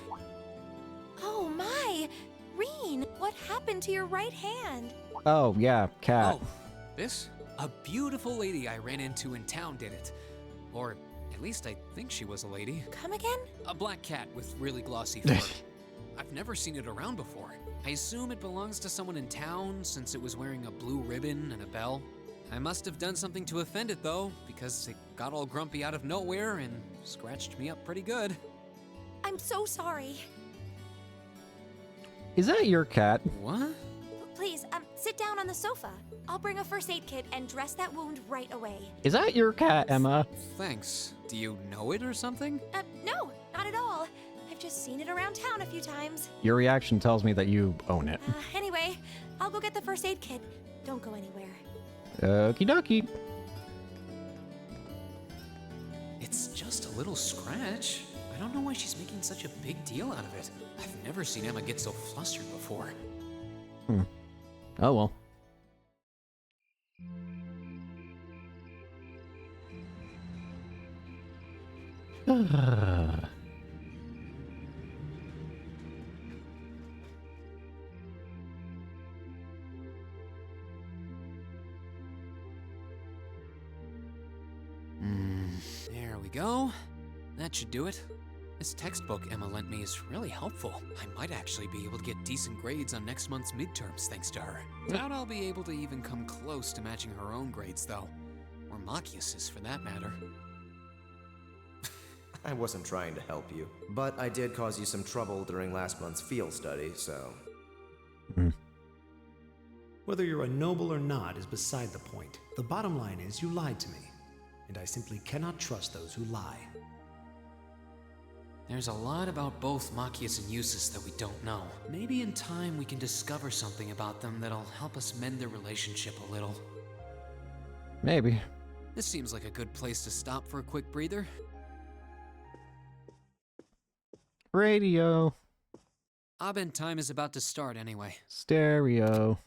Oh my! Reen, what happened to your right hand? Oh, yeah, cat. Oh, this? A beautiful lady I ran into in town did it. Or at least I think she was a lady. Come again? A black cat with really glossy fur. I've never seen it around before. I assume it belongs to someone in town since it was wearing a blue ribbon and a bell. I must have done something to offend it though, because it got all grumpy out of nowhere and scratched me up pretty good. I'm so sorry. Is that your cat? What? Please, sit down on the sofa. I'll bring a first aid kit and dress that wound right away. Is that your cat, Emma? Thanks. Do you know it or something? No, not at all. I've just seen it around town a few times. Your reaction tells me that you own it. Anyway, I'll go get the first aid kit. Don't go anywhere. Okie dokie. It's just a little scratch. I don't know why she's making such a big deal out of it. I've never seen Emma get so flustered before. Oh well. There we go. That should do it. This textbook Emma lent me is really helpful. I might actually be able to get decent grades on next month's midterms thanks to her. Doubt I'll be able to even come close to matching her own grades though. Or Machias's for that matter. I wasn't trying to help you, but I did cause you some trouble during last month's field study, so... Whether you're a noble or not is beside the point. The bottom line is you lied to me, and I simply cannot trust those who lie. There's a lot about both Machias and Eustace that we don't know. Maybe in time we can discover something about them that'll help us mend their relationship a little. Maybe. This seems like a good place to stop for a quick breather. Radio. Abend time is about to start anyway. Stereo.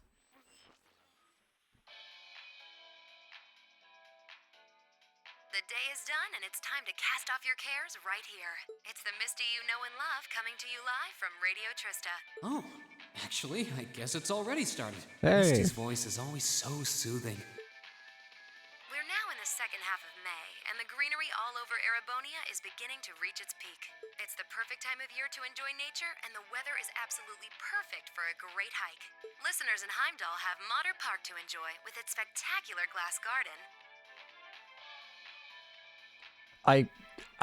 The day is done and it's time to cast off your cares right here. It's the Misty you know and love coming to you live from Radio Trista. Oh, actually, I guess it's already started. Hey. Misty's voice is always so soothing. We're now in the second half of May, and the greenery all over Erebonia is beginning to reach its peak. It's the perfect time of year to enjoy nature, and the weather is absolutely perfect for a great hike. Listeners in Heimdall have Motter Park to enjoy with its spectacular glass garden.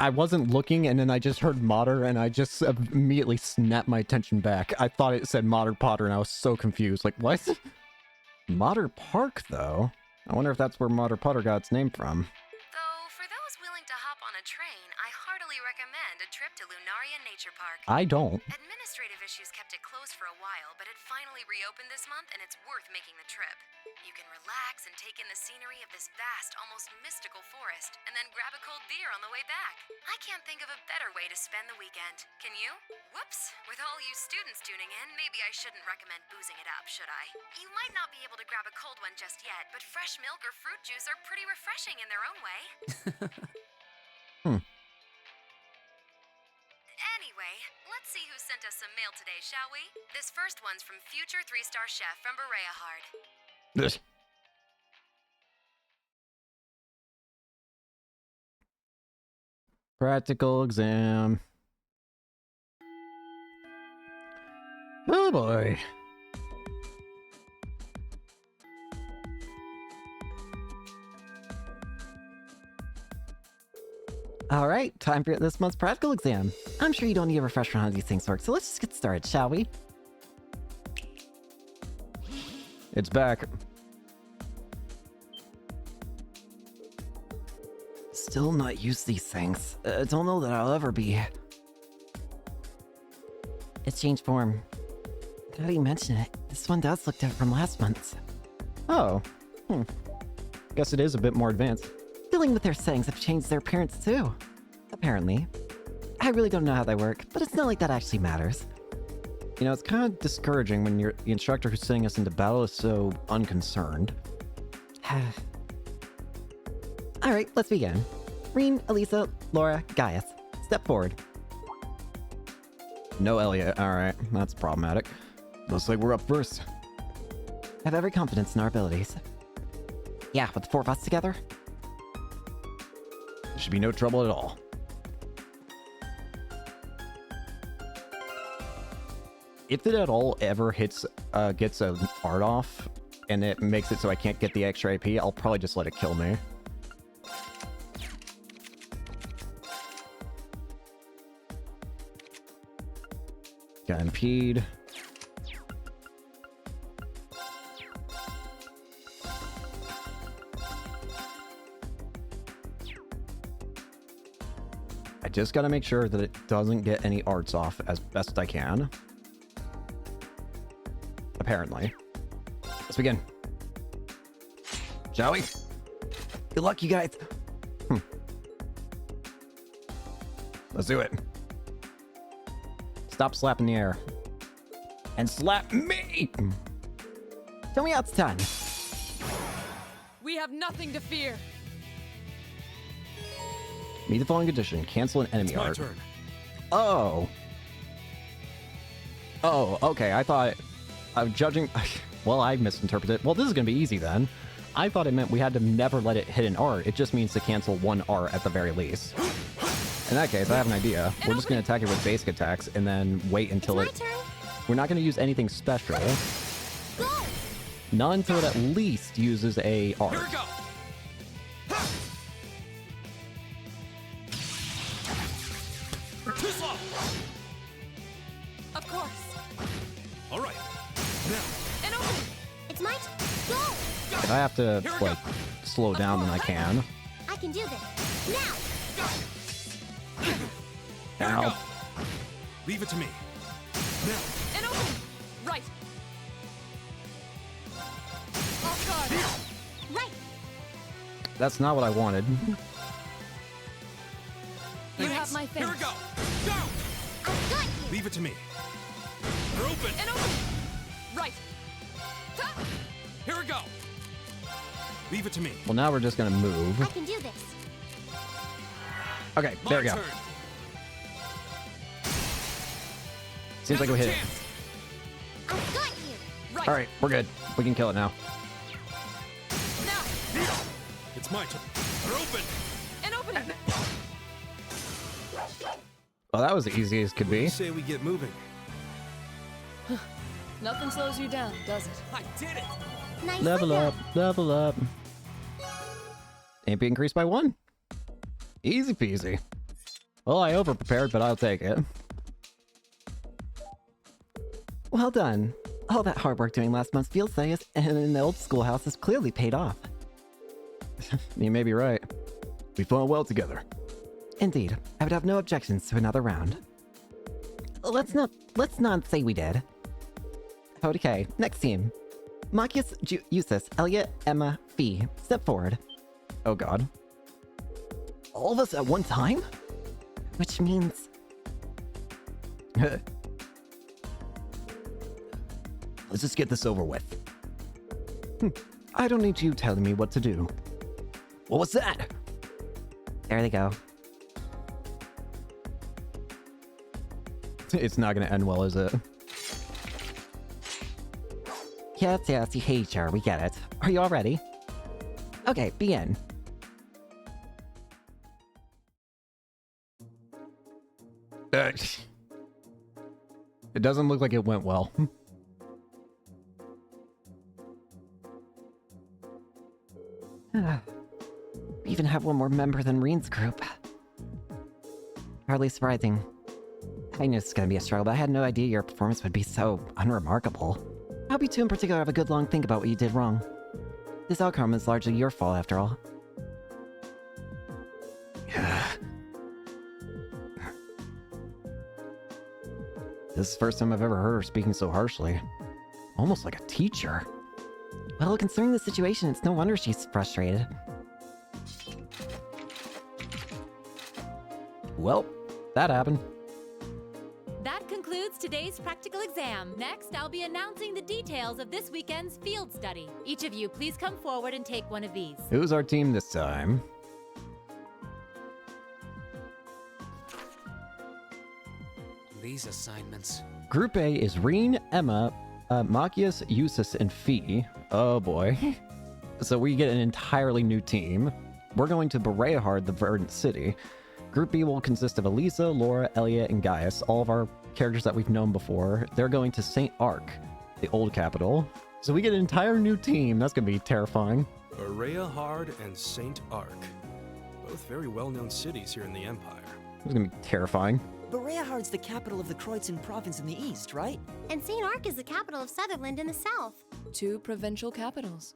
I wasn't looking, and then I just heard Motter, and I just immediately snapped my attention back. I thought it said Motter Potter, and I was so confused. Like, what? Motter Park, though? I wonder if that's where Motter Potter got its name from. Though, for those willing to hop on a train, I heartily recommend a trip to Lunaria Nature Park. I don't. Administrative issues kept it closed for a while, but it finally reopened this month, and it's worth making the trip. You can relax and take in the scenery of this vast, almost mystical forest, and then grab a cold beer on the way back. I can't think of a better way to spend the weekend. Can you? Whoops. With all you students tuning in, maybe I shouldn't recommend boozing it up, should I? You might not be able to grab a cold one just yet, but fresh milk or fruit juice are pretty refreshing in their own way. Anyway, let's see who sent us some mail today, shall we? This first one's from future 3-star chef from Bereahard. Practical exam. Oh boy. All right, time for this month's practical exam. I'm sure you don't need a refresher on how these things work, so let's just get started, shall we? It's back. Still not used to these things. Don't know that I'll ever be. It's changed form. Now that you mention it, this one does look different from last month's. Oh. Guess it is a bit more advanced. Dealing with their settings have changed their appearance too. Apparently. I really don't know how they work, but it's not like that actually matters. You know, it's kind of discouraging when the instructor who's sending us into battle is so unconcerned. Alright, let's begin. Reen, Elisa, Laura, Gaius. Step forward. No Elliot. Alright, that's problematic. Looks like we're up first. I have every confidence in our abilities. Yeah, with the four of us together. There should be no trouble at all. If it at all ever gets an art off, and it makes it so I can't get the extra AP, I'll probably just let it kill me. Got impede. I just gotta make sure that it doesn't get any arts off as best I can. Apparently. Let's begin. Shall we? Good luck, you guys. Let's do it. Stop slapping the air. And slap me! Tell me how it's done. We have nothing to fear. Meet the following condition. Cancel an enemy It's my art. turn. Oh. Oh, okay. I thought... I'm judging... Well, I misinterpreted. Well, this is going to be easy then. I thought it meant we had to never let it hit an art. It just means to cancel one art at the very least. In that case, I have an idea. We're just going to attack it with basic attacks and then wait until It's my turn. We're not going to use anything special. Go! Not until it at least uses a art. Here we go. Too slow. Of course. All right. Now. And open. It's my turn. Go! If I have to, like, slow down, then I can. I can do this. Now! Here we Ow. go. Leave it to me. Now. And open. Right. Off guard. Right! That's not what I wanted. You have my Here we thanks. go. Go. I've got you! Leave it to me. You're open. And open. Right. Ha! Here we go. Leave it to me. Well, now we're just going to move. I can do this. Okay, there we My go. turn. Seems like we hit it. Chance. I've got you! Right. All right, we're good. We can kill it now. Now. It's my turn. An opening! Well, that was as easy as could be. Say we get moving. Nothing slows you down, does it? I did it! Nicely Level done. up, level up. MP increased by 1. Easy peasy. Well, I overprepared, but I'll take it. Well done. All that hard work during last month's field studies in the old schoolhouse has clearly paid off. You may be right. We fought well together. Indeed, I would have no objections to another round. Let's not say we did. Okay, next team. Machias, Eustace, Elliot, Emma, Fee. Step forward. Oh god. All of us at one time? Which means... Let's just get this over with. I don't need you telling me what to do. What was that? There they go. It's not gonna end well, is it? Yes, you hate her, we get it. Are you all ready? Okay, begin. It doesn't look like it went well. We even have one more member than Reen's group. Hardly surprising. I knew this was gonna be a struggle, but I had no idea your performance would be so unremarkable. I hope you two in particular have a good long think about what you did wrong. This outcome is largely your fault, after all. This is the first time I've ever heard her speaking so harshly. Almost like a teacher. Well, considering the situation, it's no wonder she's frustrated. Well, that happened. That concludes today's practical exam. Next, I'll be announcing the details of this weekend's field study. Each of you, please come forward and take one of these. Who's our team this time? These assignments. Group A is Reen, Emma, Machias, Eustace, and Fee. Oh boy. So we get an entirely new team. We're going to Bereahard, the Verdant City. Group B will consist of Elisa, Laura, Elliot, and Gaius, all of our characters that we've known before. They're going to St. Arc, the old capital. So we get an entire new team. That's going to be terrifying. Bereahard and St. Arc. Both very well-known cities here in the Empire. It's going to be terrifying. Bereahard's the capital of the Kreutzen province in the east, right? And St. Arc is the capital of Sutherland in the south. 2 provincial capitals.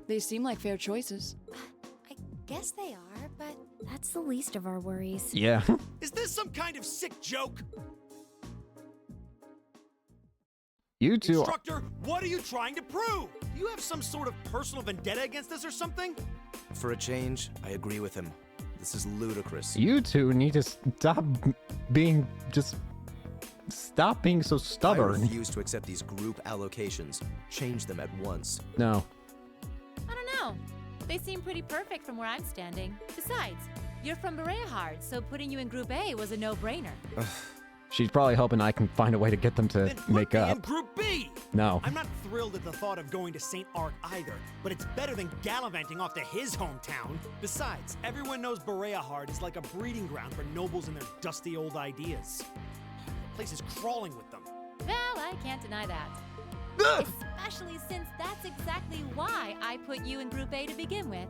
They seem like fair choices. I guess they are, but that's the least of our worries. Yeah. Is this some kind of sick joke? You two Instructor, what are you trying to prove? Do you have some sort of personal vendetta against us or something? For a change, I agree with him. This is ludicrous. You two need to stop being stop being so I stubborn. refuse to accept these group allocations. Change them at once. No. I don't know. They seem pretty perfect from where I'm standing. Besides, you're from Bereahard, so putting you in Group A was a no-brainer. She's probably hoping I can find a way to get them to Then put make me up. in Group B! No. I'm not thrilled at the thought of going to St. Arc either, but it's better than gallivanting off to his hometown. Besides, everyone knows Bereahard is like a breeding ground for nobles and their dusty old ideas. The place is crawling with them. Well, I can't deny that. Especially since that's exactly why I put you in Group A to begin with.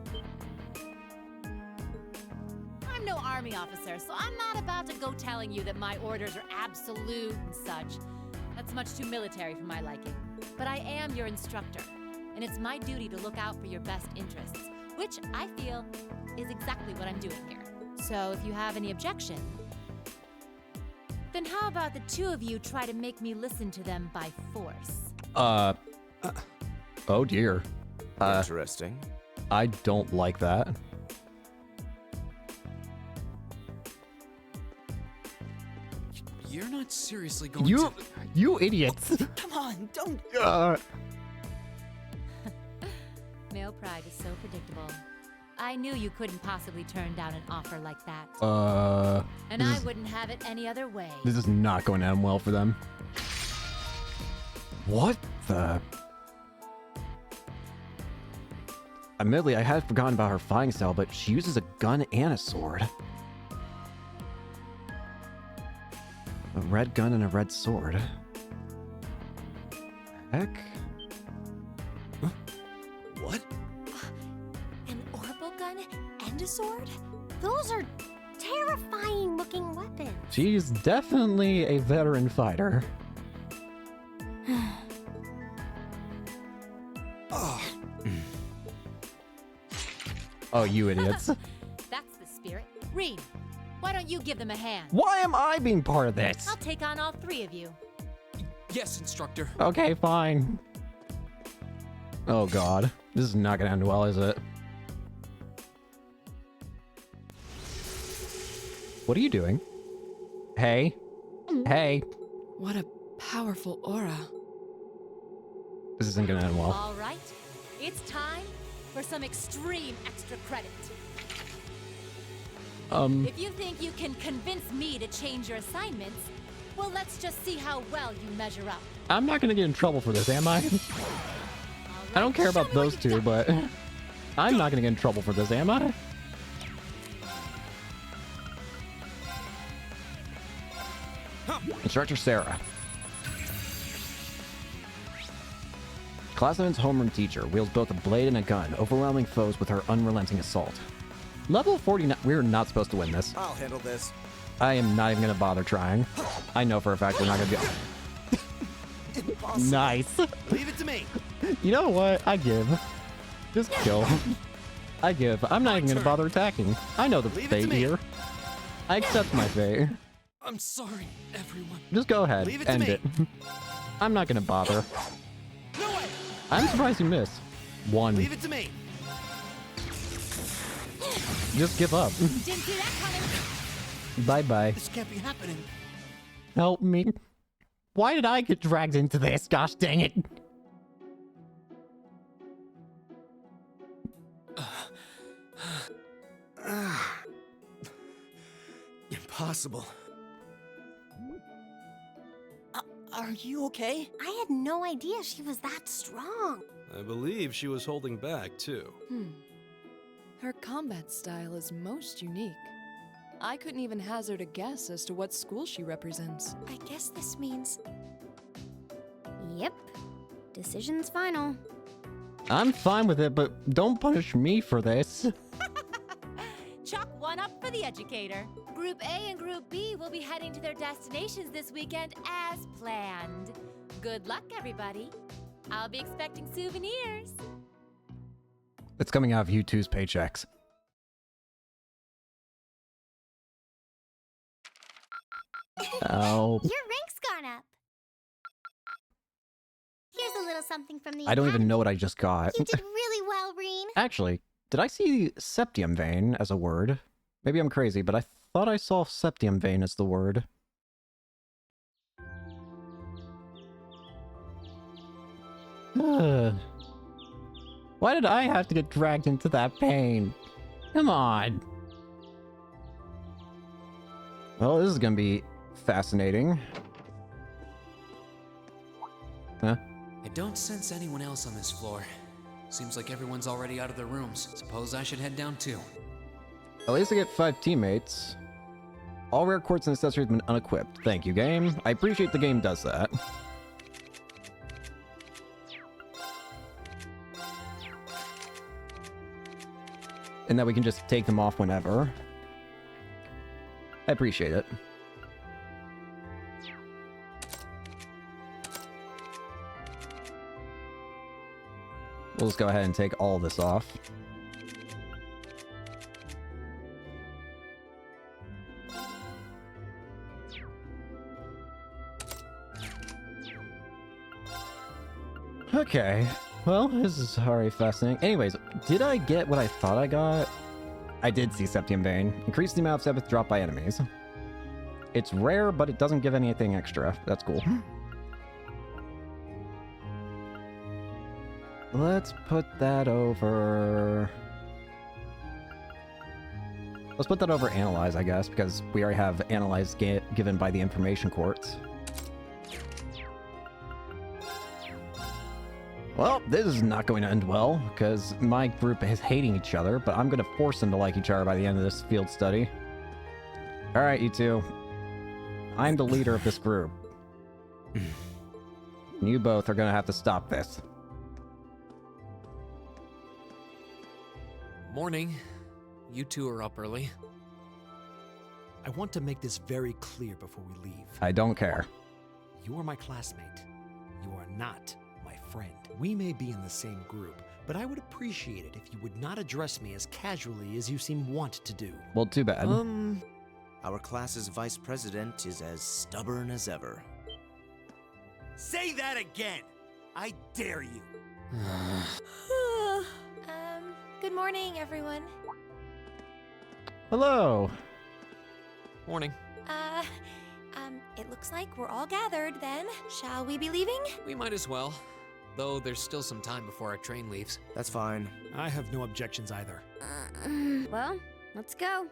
I'm no army officer, so I'm not about to go telling you that my orders are absolute and such. That's much too military for my liking. But I am your instructor, and it's my duty to look out for your best interests, which I feel is exactly what I'm doing here. So if you have any objection, then how about the two of you try to make me listen to them by force? Oh dear. Interesting. I don't like that. You're not seriously going You idiots. Come on, don't... Male pride is so predictable. I knew you couldn't possibly turn down an offer like that. And I wouldn't have it any other way. This is not going to end well for them. What the? Admittedly, I had forgotten about her fighting style, but she uses a gun and a sword. A red gun and a red sword. Heck? What? An orbital gun and a sword? Those are terrifying looking weapons. She's definitely a veteran fighter. Oh, you idiots. That's the spirit. Reed, why don't you give them a hand? Why am I being part of this? I'll take on all three of you. Yes, instructor. Okay, fine. Oh god. This is not gonna end well, is it? What are you doing? Hey? Hey? What a powerful aura. This isn't gonna end well. All right, it's time for some extreme extra credit. If you think you can convince me to change your assignments, well, let's just see how well you measure up. I'm not gonna get in trouble for this, am I? I don't care about those two, but I'm not gonna get in trouble for this, am I? Instructor Sarah. Class 7's homeroom teacher wields both a blade and a gun, overwhelming foes with her unrelenting assault. Level 49. We're not supposed to win this. I'll handle this. I am not even gonna bother trying. I know for a fact we're not gonna be. Impossible. Nice. Leave it to me. You know what? I give. Just kill. I give. I'm not even gonna bother attacking. I know the Leave it to fate me. here. I accept my fate. I'm sorry, everyone. Just go ahead. Leave it to End me. it. I'm not gonna bother. No way. I'm surprised you missed. One. Leave it to me. Just give up. Didn't see that coming. Bye-bye. This can't be happening. Help me. Why did I get dragged into this? Gosh dang it. Impossible. Are you okay? I had no idea she was that strong. I believe she was holding back, too. Her combat style is most unique. I couldn't even hazard a guess as to what school she represents. I guess this means... Yep. Decision's final. I'm fine with it, but don't punish me for this. Chalk one up for the educator. Group A and Group B will be heading to their destinations this weekend as planned. Good luck, everybody. I'll be expecting souvenirs. It's coming out of you two's paychecks. Oh. Your rank's gone up. Here's a little something from the I don't even know what I just got. You did really well, Reen. Actually, did I see septium vein as a word? Maybe I'm crazy, but I thought I saw septium vein as the word. Why did I have to get dragged into that pain? Come on. Well, this is gonna be fascinating. Huh? I don't sense anyone else on this floor. Seems like everyone's already out of their rooms. Suppose I should head down too. At least I get 5 teammates. All rare quartz and accessories have been unequipped. Thank you, game. I appreciate the game does that. And that we can just take them off whenever. I appreciate it. We'll just go ahead and take all this off. Okay. Well, this is already fascinating. Anyways, did I get what I thought I got? I did see Septium Vein. Increase the amount of Sepith dropped by enemies. It's rare, but it doesn't give anything extra. That's cool. Let's put that over... Let's put that over Analyze, I guess, because we already have Analyze given by the Information Quartz. Well, this is not going to end well, because my group is hating each other, but I'm going to force them to like each other by the end of this field study. Alright, you two. I'm the leader of this group. You both are going to have to stop this. Morning. You two are up early. I want to make this very clear before we leave. I don't care. You are my classmate. You are not my friend. We may be in the same group, but I would appreciate it if you would not address me as casually as you seem wont to do. Well, too bad. Our class's vice president is as stubborn as ever. Say that again! I dare you! Good morning, everyone. Hello. Morning. It looks like we're all gathered then. Shall we be leaving? We might as well. Though there's still some time before our train leaves. That's fine. I have no objections either. Well, let's go.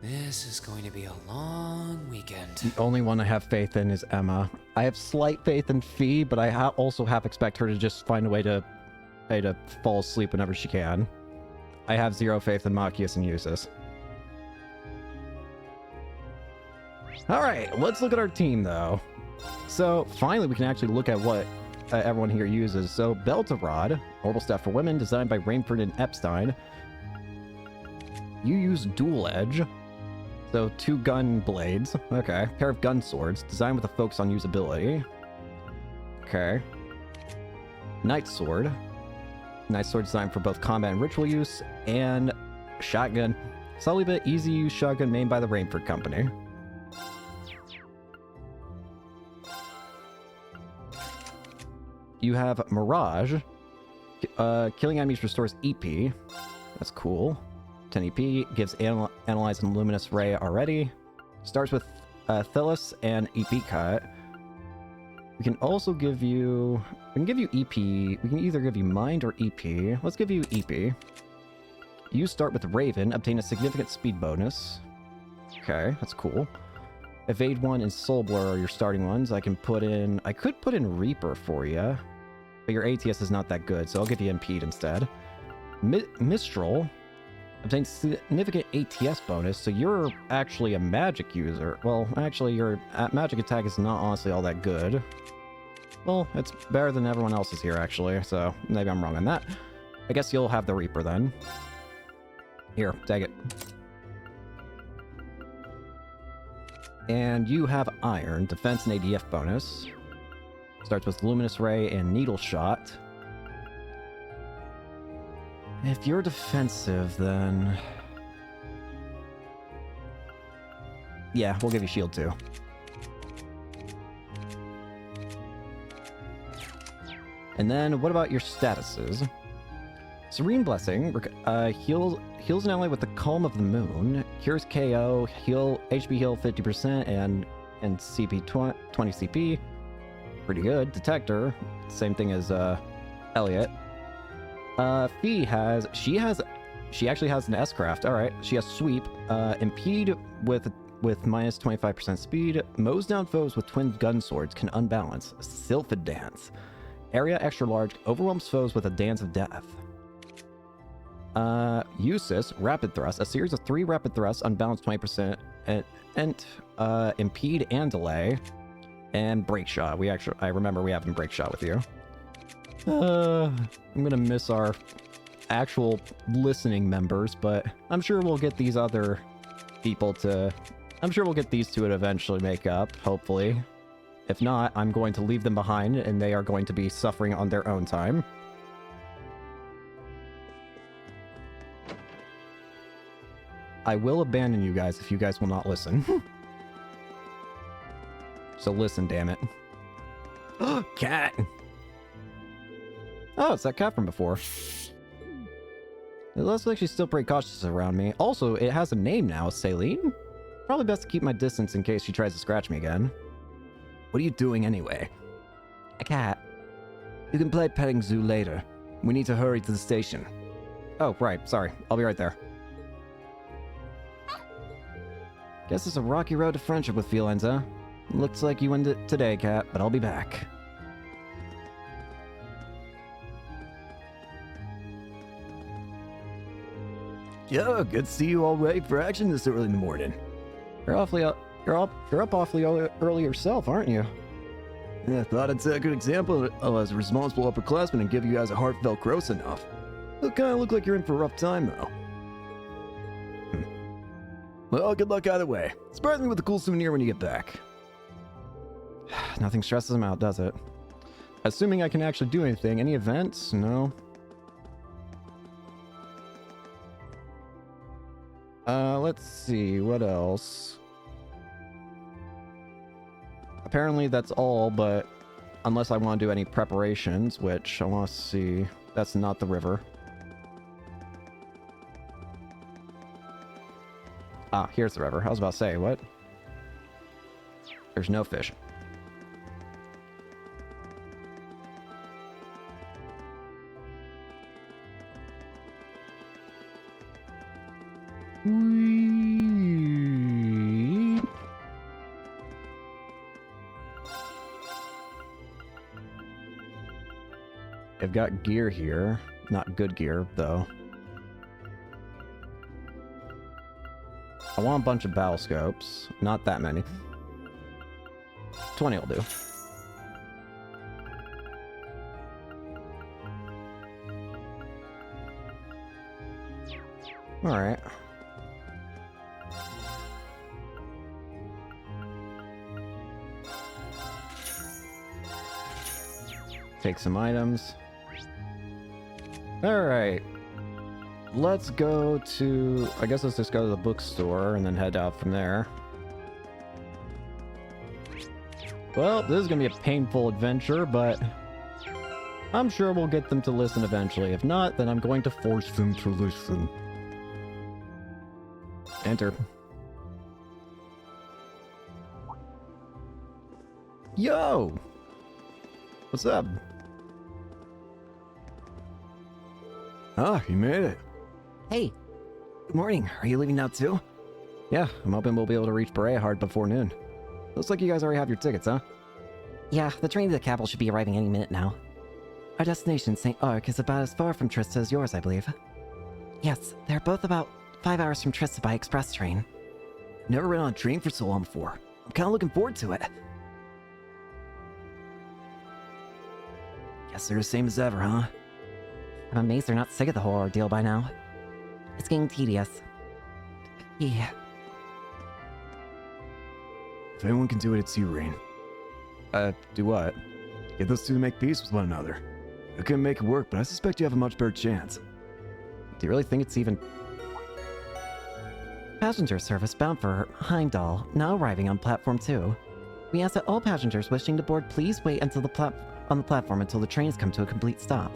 This is going to be a long weekend. The only one I have faith in is Emma. I have slight faith in Fee, but I also half expect her to just find a way to fall asleep whenever she can. I have zero faith in Machias and Eustace. Alright, let's look at our team, though. So, finally, we can actually look at what everyone here uses. So, Belt-A-Rod, Orbital Staff for Women, designed by Rainford and Epstein. You use Dual Edge. So, 2 gun blades. Okay. Pair of gun swords, designed with a focus on usability. Okay. Night Sword. Night Sword designed for both combat and ritual use. And Shotgun. Solely but easy use shotgun made by the Rainford Company. You have Mirage. Killing enemies restores EP. That's cool. 10 EP. Gives Analyze and Luminous Ray already. Starts with Thyllus and EP Cut. We can also give you... We can give you EP. We can either give you Mind or EP. Let's give you EP. You start with Raven. Obtain a significant speed bonus. Okay, that's cool. Evade 1 and Soul Blur are your starting ones. I could put in Reaper for you. But your ATS is not that good, so I'll give you Impede instead. Mistral. Obtains significant ATS bonus, so you're actually a magic user. Well, actually, your magic attack is not honestly all that good. Well, it's better than everyone else's here, actually, so maybe I'm wrong on that. I guess you'll have the Reaper then. Here, take it. And you have Iron, defense and ADF bonus. Starts with Luminous Ray and Needle Shot. If you're defensive, then... Yeah, we'll give you Shield too. And then, what about your statuses? Serene Blessing heals an ally with the Calm of the Moon, cures KO, HP heal 50%, and CP 20 CP. Pretty good. Detector, same thing as Elliot. Fee she actually has an S-Craft. All right, she has Sweep, Impede with minus 25% speed, mows down foes with twin gun swords, can unbalance, Sylphid Dance, area extra large, overwhelms foes with a Dance of Death. Eustace, Rapid Thrust, a series of 3 Rapid Thrusts, unbalanced 20%, and Impede and Delay. And Break Shot. I remember we have Break Shot with you. I'm gonna miss our actual listening members, but I'm sure we'll get these other people to... I'm sure we'll get these two to eventually make up, hopefully. If not, I'm going to leave them behind, and they are going to be suffering on their own time. I will abandon you guys if you guys will not listen. So listen, damn it. Cat! Oh, it's that cat from before. It looks like she's still pretty cautious around me. Also, it has a name now, Saline. Probably best to keep my distance in case she tries to scratch me again. What are you doing anyway? A cat. You can play petting zoo later. We need to hurry to the station. Oh, right. Sorry. I'll be right there. Guess it's a rocky road to friendship with felines, huh? Looks like you ended it today, Cat, but I'll be back. Yeah, good to see you all ready for action this early in the morning. You're up awfully early yourself, aren't you? Yeah, I thought I'd set a good example as a responsible upperclassman and give you guys a heartfelt gross enough. You kind of look like you're in for a rough time, though. Well, good luck either way. Surprise me with a cool souvenir when you get back. Nothing stresses him out, does it? Assuming I can actually do anything. Any events? No. Let's see. What else? Apparently that's all, but unless I want to do any preparations, which I want to see. That's not the river. Ah, here's the river. I was about to say, what? There's no fish. I've got gear here. Not good gear, though. I want a bunch of battle scopes. Not that many. 20 will do. Alright. Take some items. Alright. Let's go to... I guess let's just go to the bookstore and then head out from there. Well, this is gonna be a painful adventure, but I'm sure we'll get them to listen eventually. If not, then I'm going to force them to listen. Enter. Yo! What's up? Ah, you made it. Hey, good morning. Are you leaving now too? Yeah, I'm hoping we'll be able to reach Berea before noon. Looks like you guys already have your tickets, huh? Yeah, the train to the capital should be arriving any minute now. Our destination, St. Arc, is about as far from Trista as yours, I believe. Yes, they're both about 5 hours from Trista by express train. Never ridden on a train for so long before. I'm kind of looking forward to it. Guess they're the same as ever, huh? I'm amazed they're not sick of the whole ordeal by now. It's getting tedious. Yeah. If anyone can do it, it's you, Rain. Do what? Get those two to make peace with one another. I couldn't make it work, but I suspect you have a much better chance. Do you really think it's even... Passenger service bound for Heimdall, now arriving on platform 2. We ask that all passengers wishing to board please wait until on the platform until the trains come to a complete stop.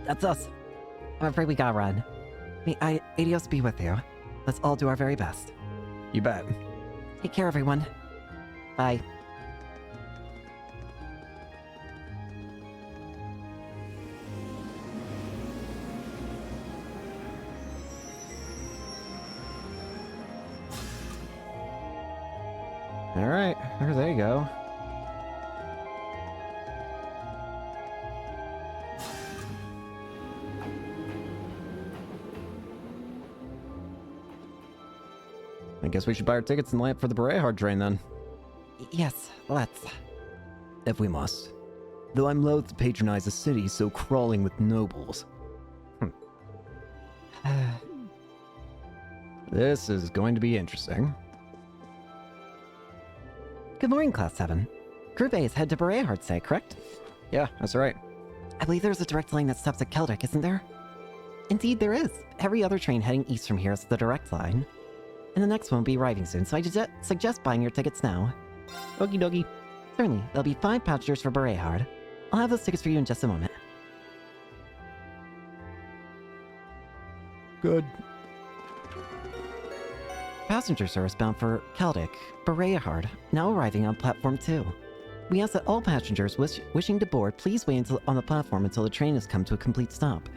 That's us. I'm afraid we gotta run. May Adios be with you. Let's all do our very best. You bet. Take care, everyone. Bye. Alright, there you go. I guess we should buy our tickets and land for the Berea train then. Yes, let's. If we must. Though I'm loath to patronize a city so crawling with nobles. This is going to be interesting. Good morning, Class 7. Group A is head to Berea, say, correct? Yeah, that's right. I believe there's a direct line that stops at Keldrick, isn't there? Indeed, there is. Every other train heading east from here is the direct line. And the next one will be arriving soon, so I suggest buying your tickets now. Okie dokie. Certainly, there'll be 5 passengers for Berea. I'll have those tickets for you in just a moment. Good. Passenger service bound for Keldrick, Berea, now arriving on platform 2. We ask that all passengers wishing to board please wait on the platform until the train has come to a complete stop.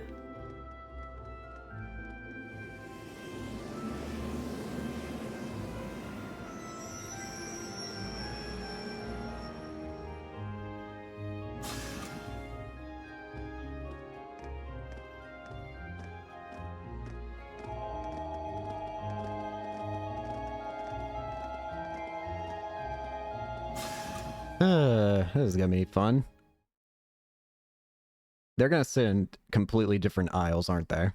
this is gonna be fun. They're gonna sit in completely different aisles, aren't they?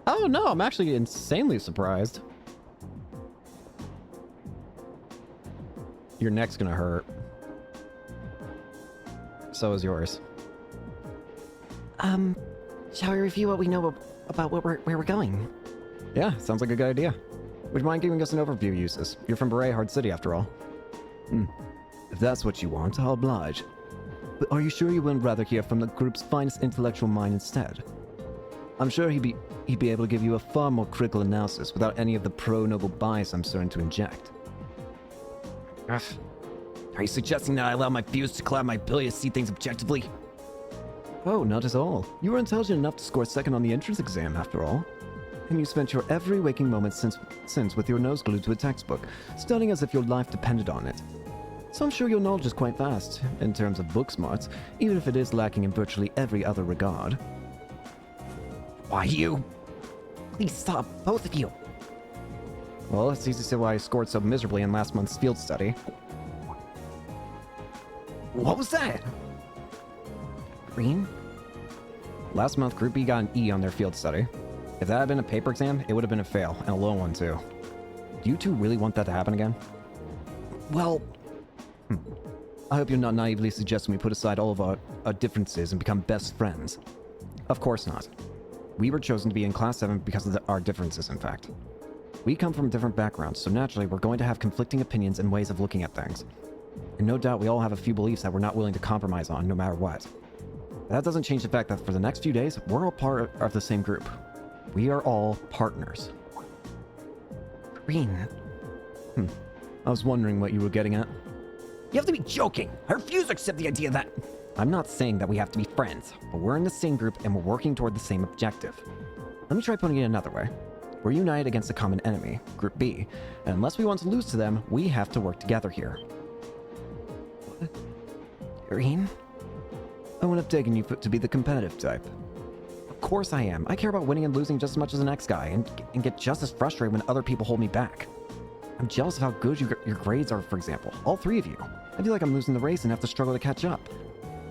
Oh no, I'm actually insanely surprised. Your neck's gonna hurt. So is yours. Shall we review what we know about where we're going? Yeah, sounds like a good idea. Would you mind giving us an overview, Eustace? You're from Berea-Hard City, after all. If that's what you want, I'll oblige. But are you sure you wouldn't rather hear from the group's finest intellectual mind instead? I'm sure he'd be able to give you a far more critical analysis without any of the pro-noble bias I'm starting to inject. Ugh. Are you suggesting that I allow my views to cloud my ability to see things objectively? Oh, not at all. You were intelligent enough to score second on the entrance exam, after all. And you spent your every waking moment since with your nose glued to a textbook, studying as if your life depended on it. So I'm sure your knowledge is quite vast, in terms of book smarts, even if it is lacking in virtually every other regard. Why, you? Please stop, both of you. Well, it's easy to see why I scored so miserably in last month's field study. What was that? Green? Last month, Group B got an E on their field study. If that had been a paper exam, it would have been a fail, and a low one too. Do you two really want that to happen again? Well... I hope you're not naively suggesting we put aside all of our differences and become best friends. Of course not. We were chosen to be in Class 7 because of our differences, in fact. We come from different backgrounds, so naturally we're going to have conflicting opinions and ways of looking at things. And no doubt we all have a few beliefs that we're not willing to compromise on, no matter what. That doesn't change the fact that for the next few days, we're all part of the same group. We are all partners. Green. I was wondering what you were getting at. You have to be joking! I refuse to accept the idea that... I'm not saying that we have to be friends, but we're in the same group and we're working toward the same objective. Let me try putting it another way. We're united against a common enemy, Group B, and unless we want to lose to them, we have to work together here. Green? I would have taken you to be the competitive type. Of course I am. I care about winning and losing just as much as the next guy, and get just as frustrated when other people hold me back. I'm jealous of how good your grades are, for example. All three of you. I feel like I'm losing the race and have to struggle to catch up.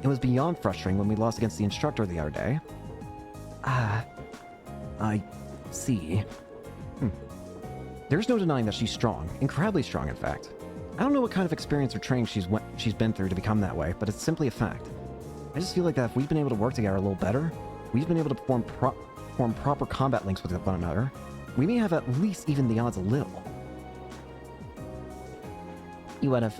It was beyond frustrating when we lost against the instructor the other day. I see. There's no denying that she's strong. Incredibly strong, in fact. I don't know what kind of experience or training she's been through to become that way, but it's simply a fact. I just feel like that if we've been able to work together a little better, we've been able to form proper combat links with one another, we may have at least evened the odds a little. You would have.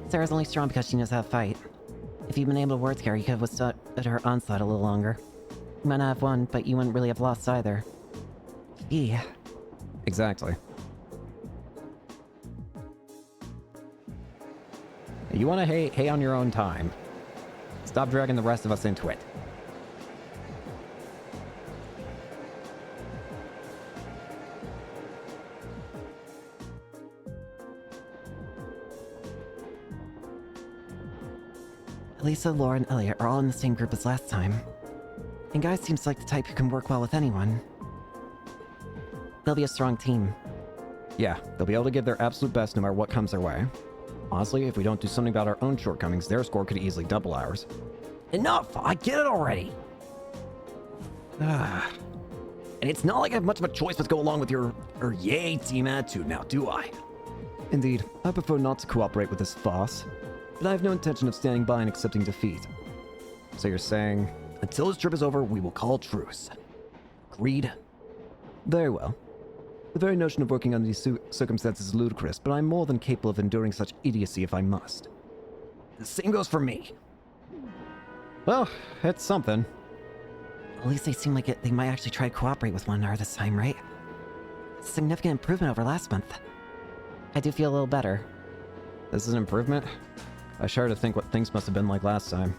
Sarah's only strong because she knows how to fight. If you'd been able to work together, you could have withstood her onslaught a little longer. You might not have won, but you wouldn't really have lost either. Yeah. Exactly. You want to hay on your own time. Stop dragging the rest of us into it. Lisa, Laura, and Elliot are all in the same group as last time. And Guy seems like the type who can work well with anyone. They'll be a strong team. Yeah, they'll be able to give their absolute best no matter what comes their way. Honestly, if we don't do something about our own shortcomings, their score could easily double ours. Enough! I get it already! And it's not like I have much of a choice but to go along with your yay team attitude now, do I? Indeed, I prefer not to cooperate with this farce, but I have no intention of standing by and accepting defeat. So you're saying, until this trip is over, we will call truce. Agreed? Very well. The very notion of working under these circumstances is ludicrous, but I'm more than capable of enduring such idiocy if I must. The same goes for me. Well, it's something. At least they seem like they might actually try to cooperate with one another this time, right? Significant improvement over last month. I do feel a little better. This is an improvement? I shudder to think what things must have been like last time.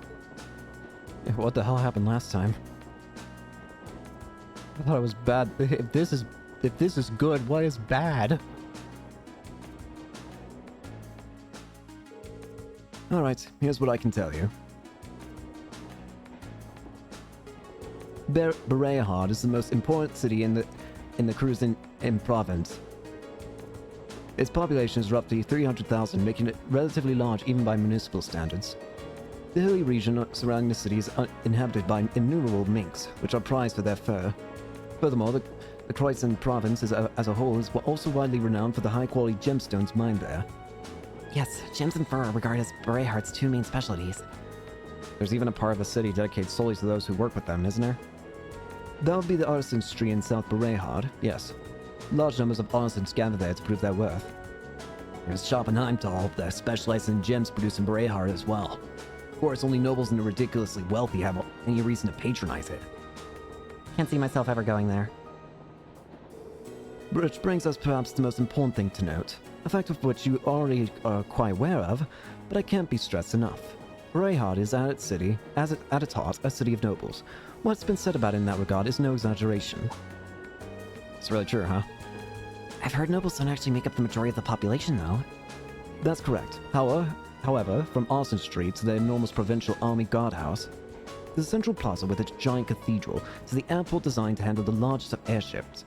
What the hell happened last time? I thought it was bad. If this is good, what is bad? Alright, here's what I can tell you. Bereahard is the most important city in the Cruisin province. Its population is roughly 300,000, making it relatively large even by municipal standards. The hilly region surrounding the city is inhabited by innumerable minks, which are prized for their fur. Furthermore, the Croydon province as a whole is also widely renowned for the high-quality gemstones mined there. Yes, gems and fur are regarded as Bereahard's two main specialties. There's even a part of the city dedicated solely to those who work with them, isn't there? That would be the artisans' tree in South Bereahard, yes. Large numbers of artisans gather there to prove their worth. There's Shop in Heimtal that specializes in gems produced in Bereahard as well. Of course, only nobles and the ridiculously wealthy have any reason to patronize it. Can't see myself ever going there. Which brings us perhaps the most important thing to note, a fact of which you already are quite aware of, but I can't be stressed enough. Bereahard is at its heart, a city of nobles. What's been said about it in that regard is no exaggeration. It's really true, huh? I've heard nobles don't actually make up the majority of the population, though. That's correct. However, from Arson Street to the enormous provincial army guardhouse, the central plaza with its giant cathedral to the airport designed to handle the largest of airships.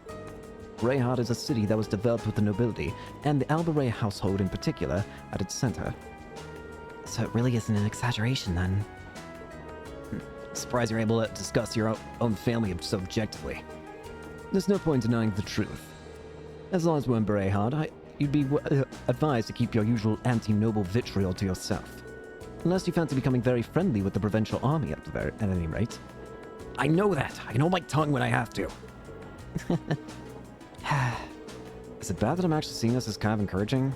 Bereahard is a city that was developed with the nobility, and the Albaray household in particular, at its center. So it really isn't an exaggeration, then. Surprised you're able to discuss your own family so objectively. There's no point denying the truth. As long as we're in Bereahard, you'd be advised to keep your usual anti-noble vitriol to yourself. Unless you fancy becoming very friendly with the provincial army at any rate. I know that! I can hold my tongue when I have to! Is it bad that I'm actually seeing this as kind of encouraging?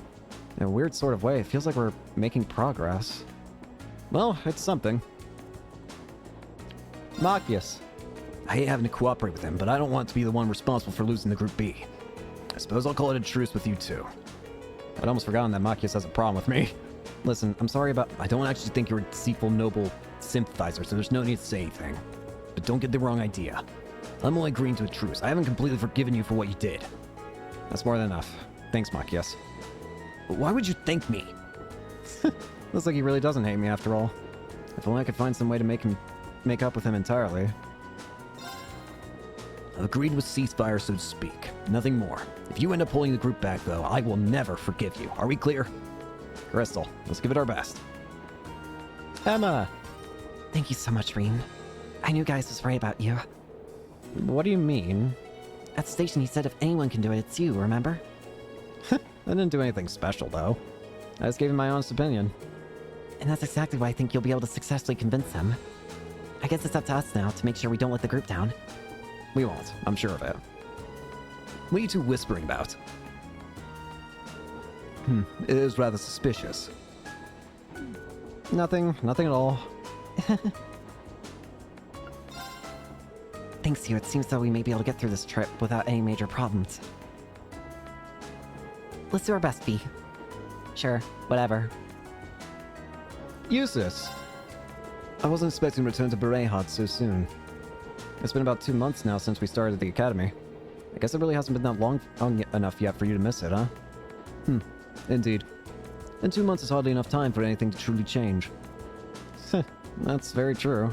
In a weird sort of way, it feels like we're making progress. Well, it's something. Machias. I hate having to cooperate with him, but I don't want to be the one responsible for losing the Group B. I suppose I'll call it a truce with you two. I'd almost forgotten that Machias has a problem with me. Listen, I'm sorry about... I don't actually think you're a deceitful, noble sympathizer, so there's no need to say anything. But don't get the wrong idea. I'm only agreeing to a truce. I haven't completely forgiven you for what you did. That's more than enough. Thanks, Machias. But why would you thank me? Looks like he really doesn't hate me after all. If only I could find some way to make up with him entirely. I've agreed with ceasefire, so to speak. Nothing more. If you end up pulling the group back, though, I will never forgive you. Are we clear? Crystal, let's give it our best. Emma! Thank you so much, Rean. I knew Gaius was right about you. What do you mean? At the station, he said if anyone can do it, it's you, remember? I didn't do anything special, though. I just gave him my honest opinion. And that's exactly why I think you'll be able to successfully convince him. I guess it's up to us now to make sure we don't let the group down. We won't, I'm sure of it. What are you two whispering about? It is rather suspicious. Nothing at all. Thanks to you, it seems though we may be able to get through this trip without any major problems. Let's do our best, V. Sure, whatever. Eustace! I wasn't expecting to return to Bereahard so soon. It's been about 2 months now since we started the academy. I guess it really hasn't been that long enough yet for you to miss it, huh? Indeed. And 2 months is hardly enough time for anything to truly change. That's very true.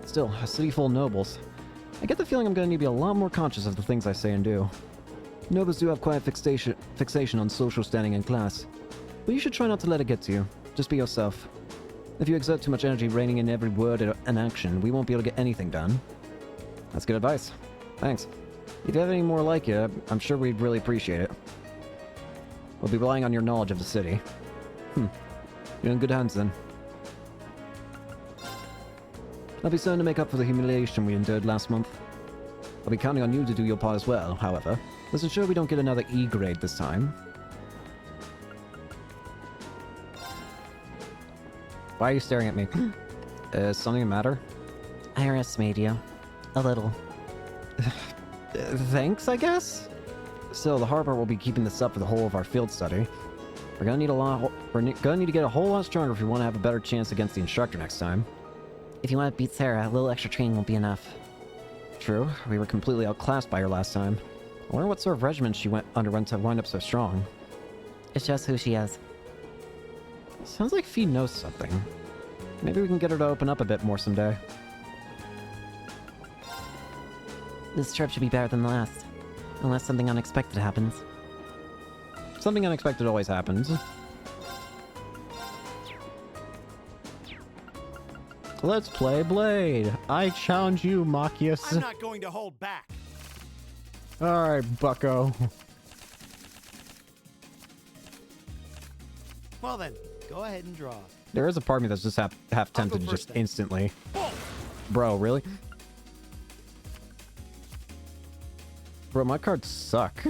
Still, a city full of nobles. I get the feeling I'm going to need to be a lot more conscious of the things I say and do. Nobles do have quite a fixation on social standing and class. But you should try not to let it get to you. Just be yourself. If you exert too much energy reining in every word and action, we won't be able to get anything done. That's good advice. Thanks. If you have any more like it, I'm sure we'd really appreciate it. We'll be relying on your knowledge of the city. You're in good hands then. I'll be certain to make up for the humiliation we endured last month. I'll be counting on you to do your part as well, however. Let's ensure we don't get another E grade this time. Why are you staring at me? Is something the matter? I underestimated you. A little. Thanks, I guess? Still, the hard part will be keeping this up for the whole of our field study. We're gonna need to get a whole lot stronger if we want to have a better chance against the instructor next time. If you want to beat Sarah, a little extra training won't be enough. True, we were completely outclassed by her last time. I wonder what sort of regimen she underwent to wind up so strong. It's just who she is. Sounds like Fee knows something. Maybe we can get her to open up a bit more someday. This trip should be better than the last. Unless something unexpected happens. Something unexpected always happens. Let's play Blade. I challenge you, Machias. I'm not going to hold back. Alright, bucko. Well then, go ahead and draw. There is a part of me that's just half tempted to just instantly. Bro, really? Bro, my cards suck.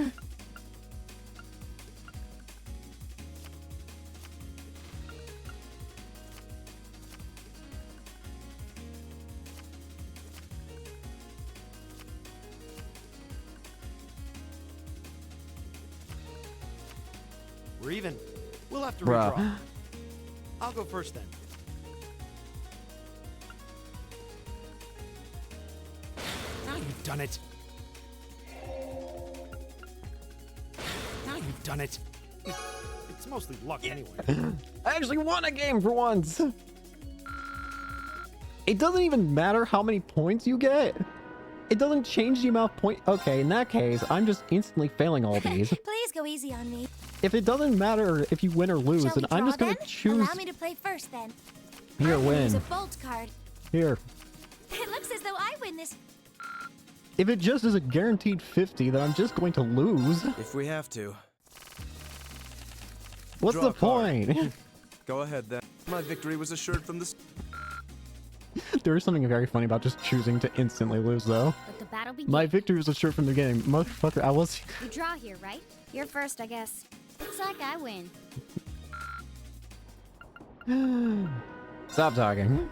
We're even. We'll have to Bruh. redraw. I'll go first then. Now you've done it. Now you've done it. It's mostly luck anyway. I actually won a game for once! It doesn't even matter how many points you get. It doesn't change the amount of points. Okay, in that case, I'm just instantly failing all these. Please go easy on me. If it doesn't matter if you win or lose, Shall we then I'm draw just gonna then? choose. Allow me to play first then. Here, I'm gonna use win. a bolt card. Here. It looks as though I win this. If it just is a guaranteed 50, then I'm just going to lose. If we have to. What's Draw the a card. point? Go ahead then. My victory was assured from the... There is something very funny about just choosing to instantly lose, though. Let the battle begin. My victory was assured from the game. Motherfucker, I was... You draw here, right? You're first, I guess. Looks like I win. Stop talking.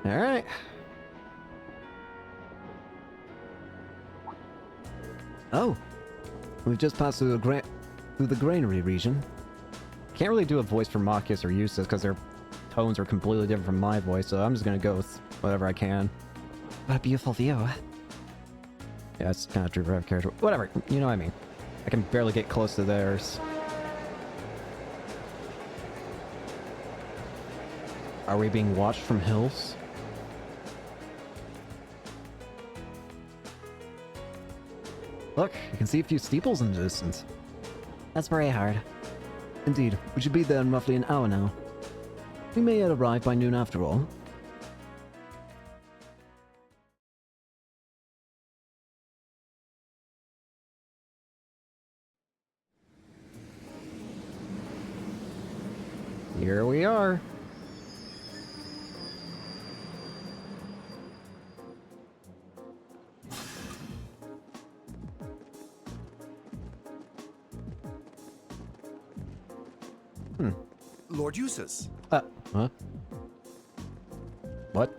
Alright. Oh, we've just passed through the granary region. Can't really do a voice for Machias or Eustace because their tones are completely different from my voice, so I'm just gonna go with whatever I can. What a beautiful view. Yeah, it's kind of true for every character. Whatever, you know what I mean. I can barely get close to theirs. Are we being watched from hills? Look, you can see a few steeples in the distance. That's Brayhard. Indeed, we should be there in roughly an hour now. We may yet arrive by noon after all. Here we are. Lord Eustace. Huh? What?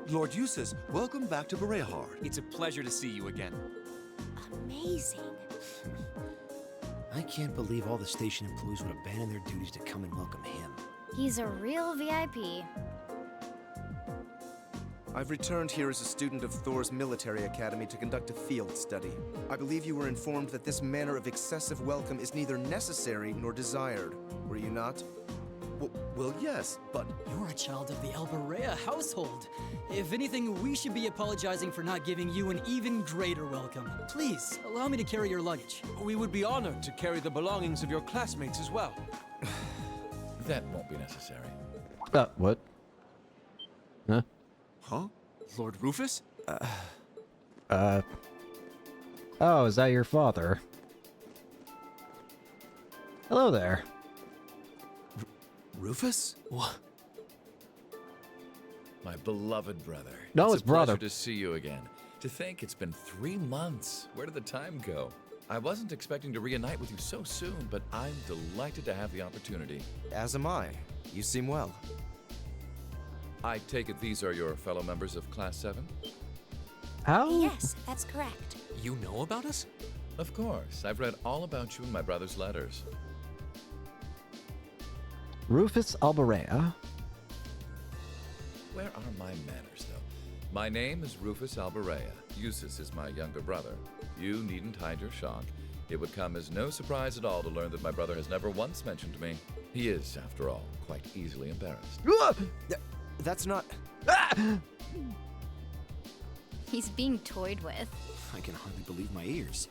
Lord Eustace, welcome back to Berehard. It's a pleasure to see you again. Amazing. I can't believe all the station employees would abandon their duties to come and welcome him. He's a real VIP. I've returned here as a student of Thor's military academy to conduct a field study. I believe you were informed that this manner of excessive welcome is neither necessary nor desired. Were you not? Well, yes, but... You're a child of the Alberea household. If anything, we should be apologizing for not giving you an even greater welcome. Please, allow me to carry your luggage. We would be honored to carry the belongings of your classmates as well. That won't be necessary. What? Huh? Huh? Lord Rufus? Oh, is that your father? Hello there. Rufus? What? My beloved brother. No, it's it's a brother. pleasure to see you again. To think it's been 3 months. Where did the time go? I wasn't expecting to reunite with you so soon, but I'm delighted to have the opportunity. As am I. You seem well. I take it these are your fellow members of Class 7? How? Yes, that's correct. You know about us? Of course. I've read all about you in my brother's letters. Rufus Alberea. Where are my manners, though? My name is Rufus Alberea. Eustace is my younger brother. You needn't hide your shock. It would come as no surprise at all to learn that my brother has never once mentioned me. He is, after all, quite easily embarrassed. That's not... He's being toyed with. I can hardly believe my ears.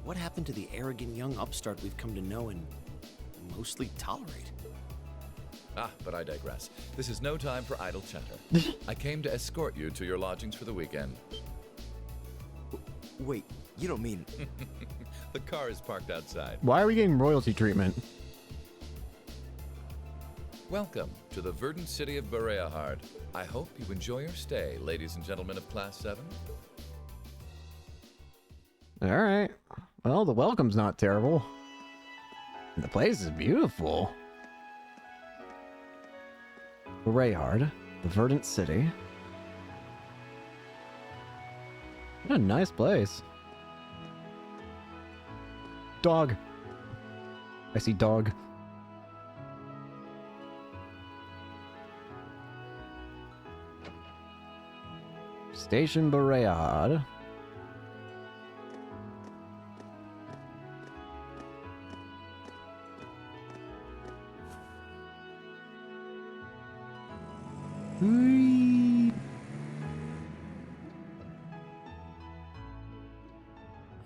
What happened to the arrogant young upstart we've come to know and mostly tolerate? Ah, but I digress. This is no time for idle chatter. I came to escort you to your lodgings for the weekend. Wait, you don't mean... The car is parked outside. Why are we getting royalty treatment? Welcome to the verdant city of Bereahard. I hope you enjoy your stay, ladies and gentlemen of Class 7. Alright. Well, the welcome's not terrible. The place is beautiful. Bereahard, the verdant city. What a nice place. Dog. I see dog. Station Bereahard.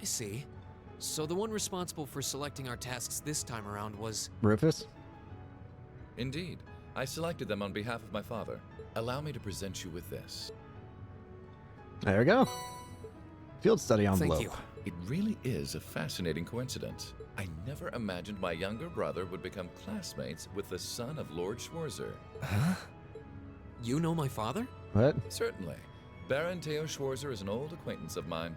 I see. So the one responsible for selecting our tasks this time around was... Rufus? Indeed. I selected them on behalf of my father. Allow me to present you with this. There we go. Field study envelope. Thank you. It really is a fascinating coincidence. I never imagined my younger brother would become classmates with the son of Lord Schwarzer. Huh? You know my father? What? Certainly. Baron Theo Schwarzer is an old acquaintance of mine.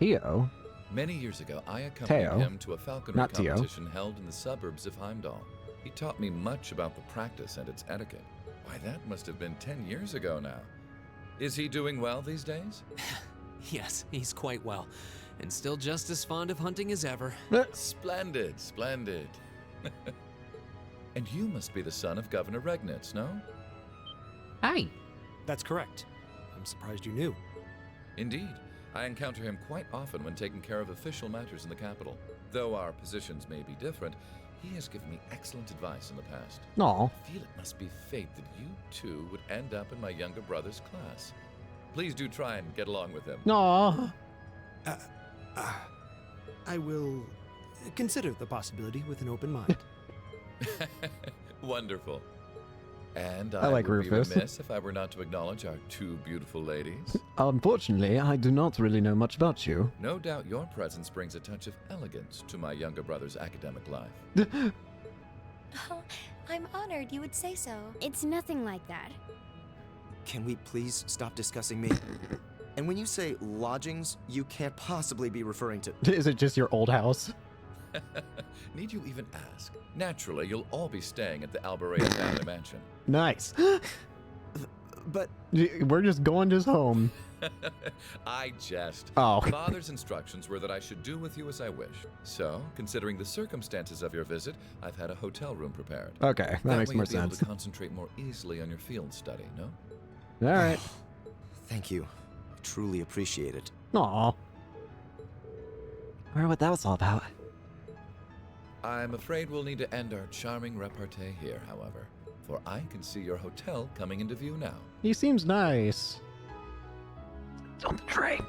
Theo? Many years ago, I accompanied Theo? him to a falconry Not Theo. competition held in the suburbs of Heimdall. He taught me much about the practice and its etiquette. Why, that must have been 10 years ago now. Is he doing well these days? Yes, he's quite well. And still just as fond of hunting as ever. Splendid, splendid. And you must be the son of Governor Regnitz, no? Hi. That's correct. I'm surprised you knew. Indeed. I encounter him quite often when taking care of official matters in the capital. Though our positions may be different, he has given me excellent advice in the past. Aw. I feel it must be fate that you two would end up in my younger brother's class. Please do try and get along with him. Aw. I will consider the possibility with an open mind. Wonderful. And I like would Rufus. be remiss if I were not to acknowledge our two beautiful ladies. Unfortunately, I do not really know much about you. No doubt your presence brings a touch of elegance to my younger brother's academic life. Oh, I'm honored you would say so. It's nothing like that. Can we please stop discussing me? And when you say lodgings, you can't possibly be referring to... Is it just your old house? Need you even ask? Naturally, you'll all be staying at the Alberea family mansion. Nice. But... We're just going just home. I jest. Oh. Father's instructions were that I should do with you as I wish. So, considering the circumstances of your visit, I've had a hotel room prepared. Okay, that makes way more you'll be able sense. to concentrate more easily on your field study, no? All right. Thank you. I truly appreciate it. Aw. Wonder what that was all about. I'm afraid we'll need to end our charming repartee here, however, for I can see your hotel coming into view now. He seems nice. It's on the tray.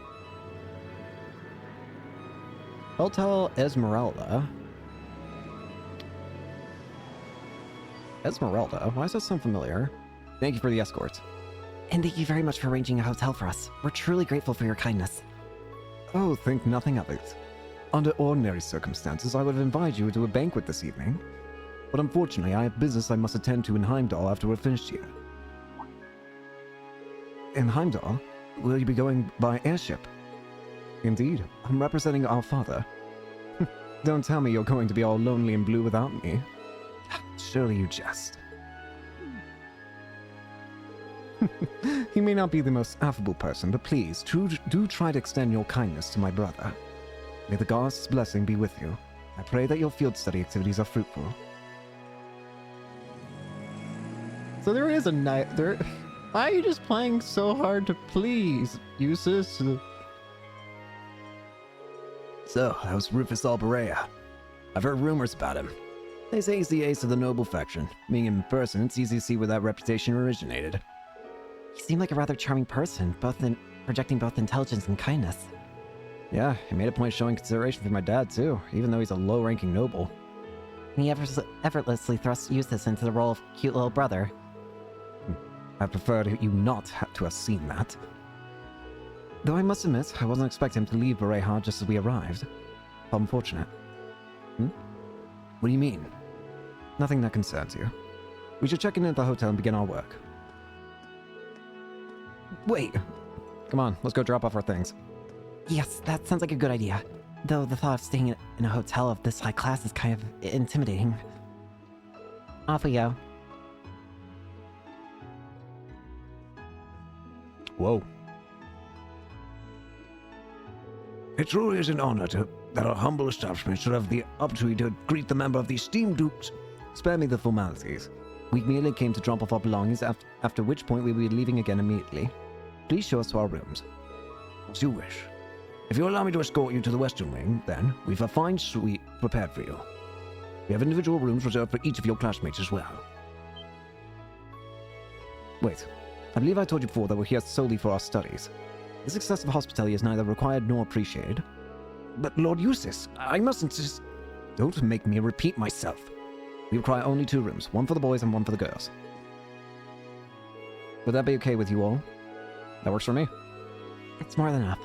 Hotel Esmeralda. Esmeralda? Why does that sound familiar? Thank you for the escort. And thank you very much for arranging a hotel for us. We're truly grateful for your kindness. Oh, think nothing of it. Under ordinary circumstances, I would have invited you to a banquet this evening. But unfortunately, I have business I must attend to in Heimdall after we're finished here. In Heimdall? Will you be going by airship? Indeed. I'm representing our father. Don't tell me you're going to be all lonely and blue without me. Surely you jest. He may not be the most affable person, but please, do try to extend your kindness to my brother. May the gods' blessing be with you. I pray that your field study activities are fruitful. So there is a night there. Why are you just playing so hard to please, Eustace? So, how's Rufus Alberea? I've heard rumors about him. They say he's the ace of the noble faction. Meeting him in person, it's easy to see where that reputation originated. He seemed like a rather charming person, projecting both intelligence and kindness. Yeah, he made a point of showing consideration for my dad, too, even though he's a low-ranking noble. And he effortlessly thrust Eustace into the role of cute little brother. I preferred you not to have seen that. Though I must admit, I wasn't expecting him to leave Bereha just as we arrived. How unfortunate. What do you mean? Nothing that concerns you. We should check in at the hotel and begin our work. Wait! Come on, let's go drop off our things. Yes, that sounds like a good idea. Though the thought of staying in a hotel of this high class is kind of intimidating. Off we go. Whoa. It truly is an honor that our humble establishment should have the opportunity to greet the member of the esteemed dukes. Spare me the formalities. We merely came to drop off our belongings, after which point we will be leaving again immediately. Please show us to our rooms. As you wish. If you allow me to escort you to the western wing, then we've a fine suite prepared for you. We have individual rooms reserved for each of your classmates as well. Wait, I believe I told you before that we're here solely for our studies. This excessive hospitality is neither required nor appreciated. But Lord Eustace, I must insist. Don't make me repeat myself. We require only 2 rooms, one for the boys and one for the girls. Would that be okay with you all? That works for me. It's more than enough.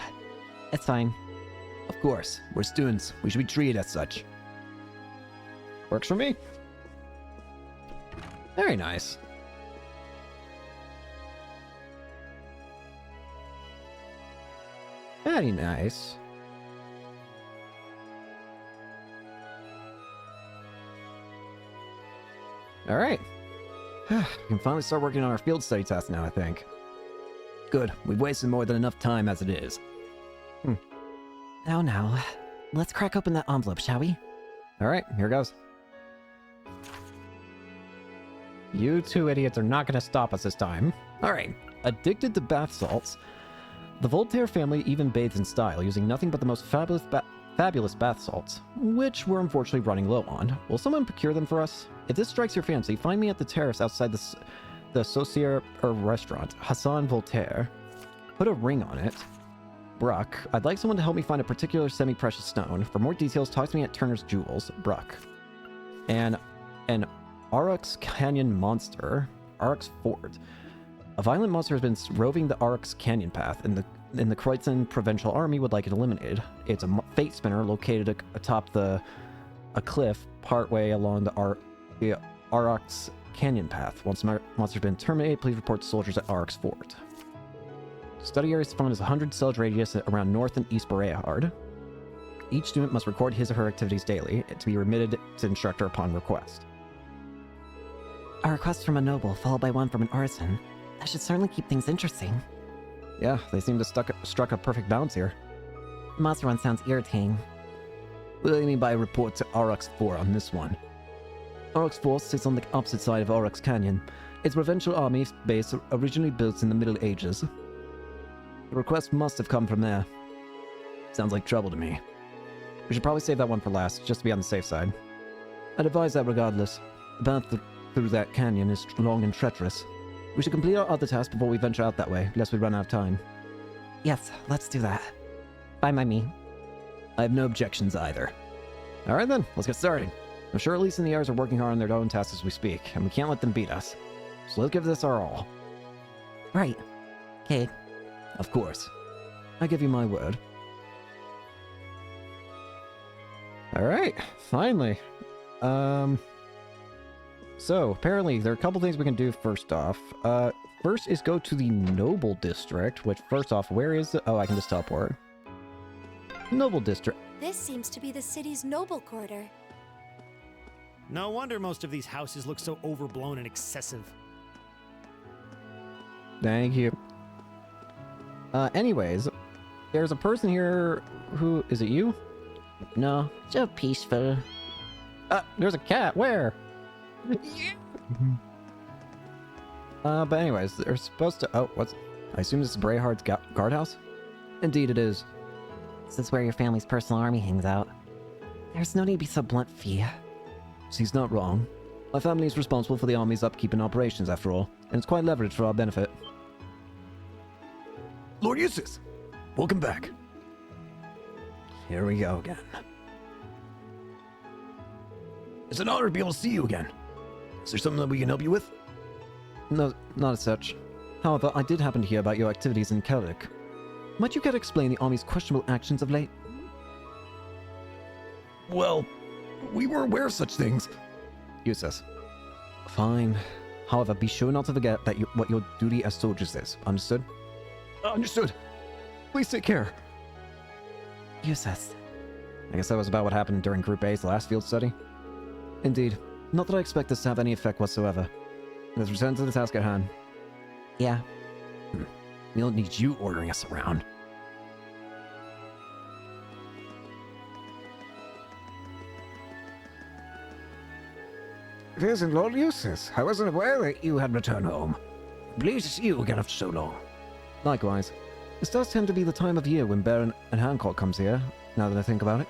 It's fine. Of course, we're students. We should be treated as such. Works for me. Very nice. Very nice. Alright. We can finally start working on our field study test now, I think. Good. We've wasted more than enough time as it is. Now. Let's crack open that envelope, shall we? Alright, here goes. You 2 idiots are not going to stop us this time. Alright. Addicted to bath salts, the Voltaire family even bathes in style, using nothing but the most fabulous bath salts, which we're unfortunately running low on. Will someone procure them for us? If this strikes your fancy, find me at the terrace outside the Saucier restaurant, Hassan Voltaire. Put a ring on it. Bruck, I'd like someone to help me find a particular semi-precious stone. For more details, talk to me at Turner's Jewels, Bruck. And an Aurochs Canyon monster, Aurochs Fort. A violent monster has been roving the Aurochs Canyon path, and the Kreutzen Provincial Army would like it eliminated. It's a fate spinner located atop a cliff partway along the Aurochs Canyon path. Once the monster's been terminated, please report to soldiers at Aurochs Fort. Study area spawn is 100 cell radius around North and East Bereahard. Each student must record his or her activities daily, to be remitted to the instructor upon request. A request from a noble, followed by one from an artisan. That should certainly keep things interesting. Yeah, they seem to struck a perfect balance here. The monster one sounds irritating. What do you mean by a report to Aurochs 4 on this one? Aurochs 4 sits on the opposite side of Aurochs Canyon. It's a provincial army base originally built in the Middle Ages. The request must have come from there. Sounds like trouble to me. We should probably save that one for last, just to be on the safe side. I'd advise that regardless. The path through that canyon is long and treacherous. We should complete our other tasks before we venture out that way, lest we run out of time. Yes, let's do that. Fine by me. I have no objections either. Alright then, let's get started. I'm sure Elise and the others are working hard on their own tasks as we speak, and we can't let them beat us. So let's give this our all. Right. Okay. Of course. I give you my word. Alright, finally. So, apparently, there are a couple things we can do first off. First is go to the Noble District, which, first off, where is it? Oh, I can just teleport. Noble District. This seems to be the city's noble quarter. No wonder most of these houses look so overblown and excessive. Thank you. Anyways, there's a person here who... Is it you? No, so peaceful. There's a cat. Where? But anyways, they're supposed to... Oh, what's... I assume this is Brayhard's guardhouse? Indeed it is. This is where your family's personal army hangs out. There's no need to be so blunt, Fee. She's not wrong. My family is responsible for the army's upkeep and operations, after all, and it's quite leveraged for our benefit. Lord Eustace, welcome back. Here we go again. It's an honor to be able to see you again. Is there something that we can help you with? No, not as such. However, I did happen to hear about your activities in Celtic. Might you care to explain the army's questionable actions of late? Well, we were aware of such things. Eustace. Fine. However, be sure not to forget that what your duty as soldiers is. Understood? Understood. Please take care. Eustace. I guess that was about what happened during Group A's last field study. Indeed. Not that I expect this to have any effect whatsoever. Let's return to the task at hand. Yeah. We don't need you ordering us around. It isn't Lord Eustace. I wasn't aware that you had returned home. Pleased to see you again after so long. Likewise. This does tend to be the time of year when Baron and Hancock comes here, now that I think about it.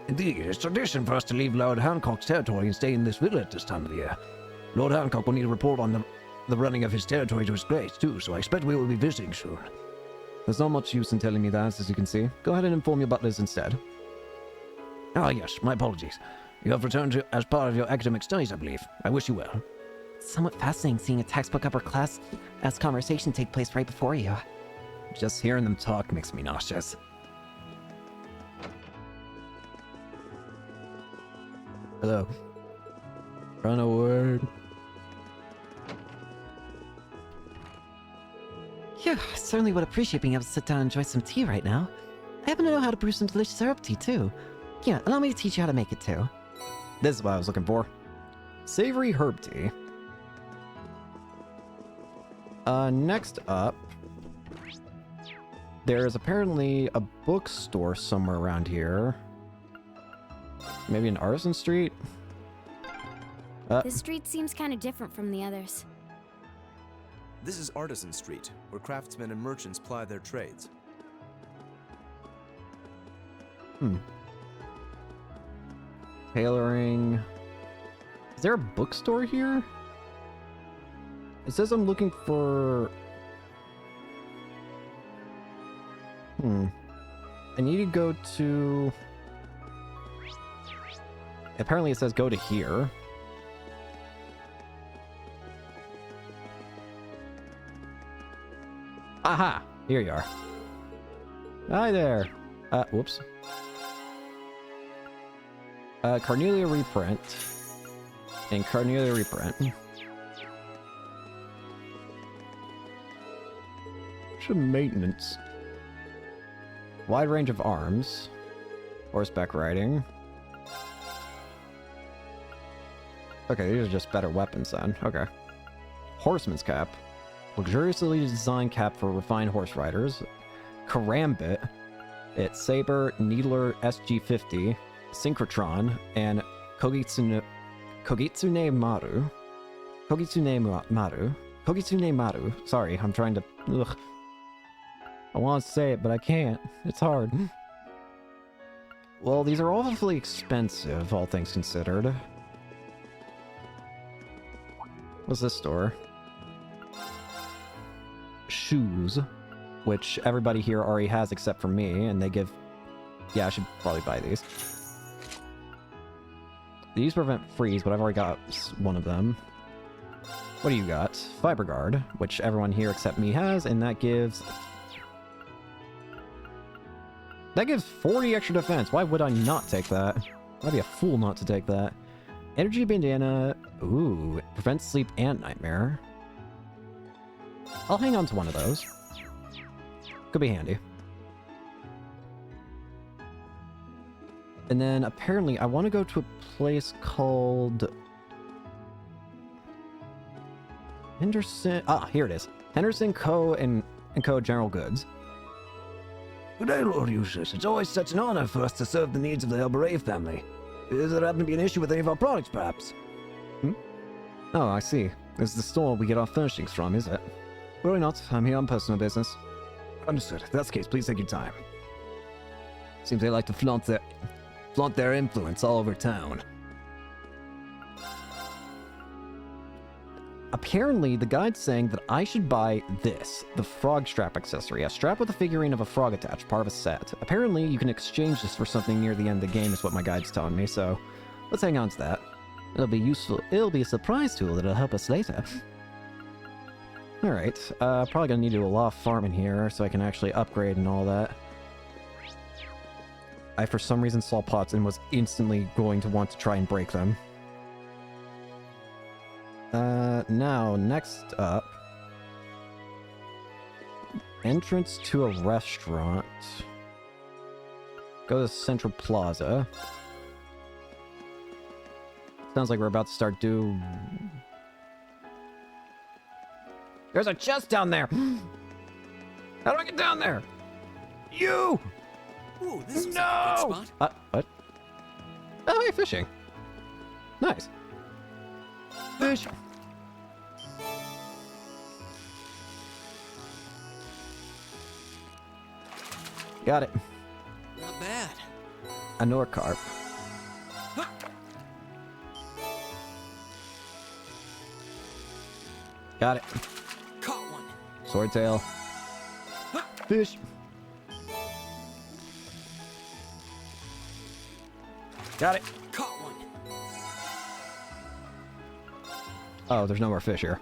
Indeed, it's tradition for us to leave Lord Hancock's territory and stay in this villa at this time of the year. Lord Hancock will need a report on the running of his territory to his grace, too, so I expect we will be visiting soon. There's not much use in telling me that, as you can see. Go ahead and inform your butlers instead. Ah, yes, my apologies. You have returned as part of your academic studies, I believe. I wish you well. It's somewhat fascinating seeing a textbook upper class as conversation take place right before you. Just hearing them talk makes me nauseous. Hello. Run a word. Phew, I certainly would appreciate being able to sit down and enjoy some tea right now. I happen to know how to brew some delicious herb tea, too. Here, allow me to teach you how to make it, too. This is what I was looking for. Savory herb tea. Next up, there's apparently a bookstore somewhere around here. Maybe an Artisan Street? This street seems kind of different from the others. This is Artisan Street, where craftsmen and merchants ply their trades. Tailoring. Is there a bookstore here? It says I'm looking for... I need to go to... Apparently it says go to here. Aha! Here you are. Hi there. Whoops. Carnelia reprint. And Carnelia reprint. Some maintenance. Wide range of arms. Horseback riding. Okay, these are just better weapons then. Okay. Horseman's cap. Luxuriously designed cap for refined horse riders. Karambit. It's Saber, Needler SG50, Synchrotron, and Kogitsune Maru. Kogitsune Maru. Sorry, I'm trying to... Ugh. I want to say it, but I can't. It's hard. Well, these are awfully expensive, all things considered. What's this store? Shoes, which everybody here already has except for me, and they give... Yeah, I should probably buy these. These prevent freeze, but I've already got one of them. What do you got? Fiber Guard, which everyone here except me has, and that gives... That gives 40 extra defense. Why would I not take that? I'd be a fool not to take that. Energy Bandana. Ooh, it prevents sleep and nightmare. I'll hang on to one of those. Could be handy. And then apparently I want to go to a place called... Henderson... Ah, here it is. Henderson Co. and Co. General Goods. Good day, Lord Eustace. It's always such an honor for us to serve the needs of the Elbaray family. Does there happen to be an issue with any of our products, perhaps? Oh, I see. This is the store we get our furnishings from, is it? Worry not, I'm here on personal business. Understood. If that's the case, please take your time. Seems they like to flaunt their influence all over town. Apparently, the guide's saying that I should buy this, the frog strap accessory, a strap with a figurine of a frog attached, part of a set. Apparently, you can exchange this for something near the end of the game, is what my guide's telling me, so let's hang on to that. It'll be useful. It'll be a surprise tool that'll help us later. Alright, probably gonna need to do a lot of farming here, so I can actually upgrade and all that. I, for some reason, saw pots and was instantly going to want to try and break them. Now, next up... entrance to a restaurant. Go to Central Plaza. Sounds like we're about to start There's a chest down there! How do I get down there? You! Ooh, this is No! a good spot. What? Oh, hey, fishing. Nice. Fish. Got it. Not bad. A Norcarp. Got it. Caught one. Swordtail. Fish. Got it. Caught one. Oh, there's no more fish here.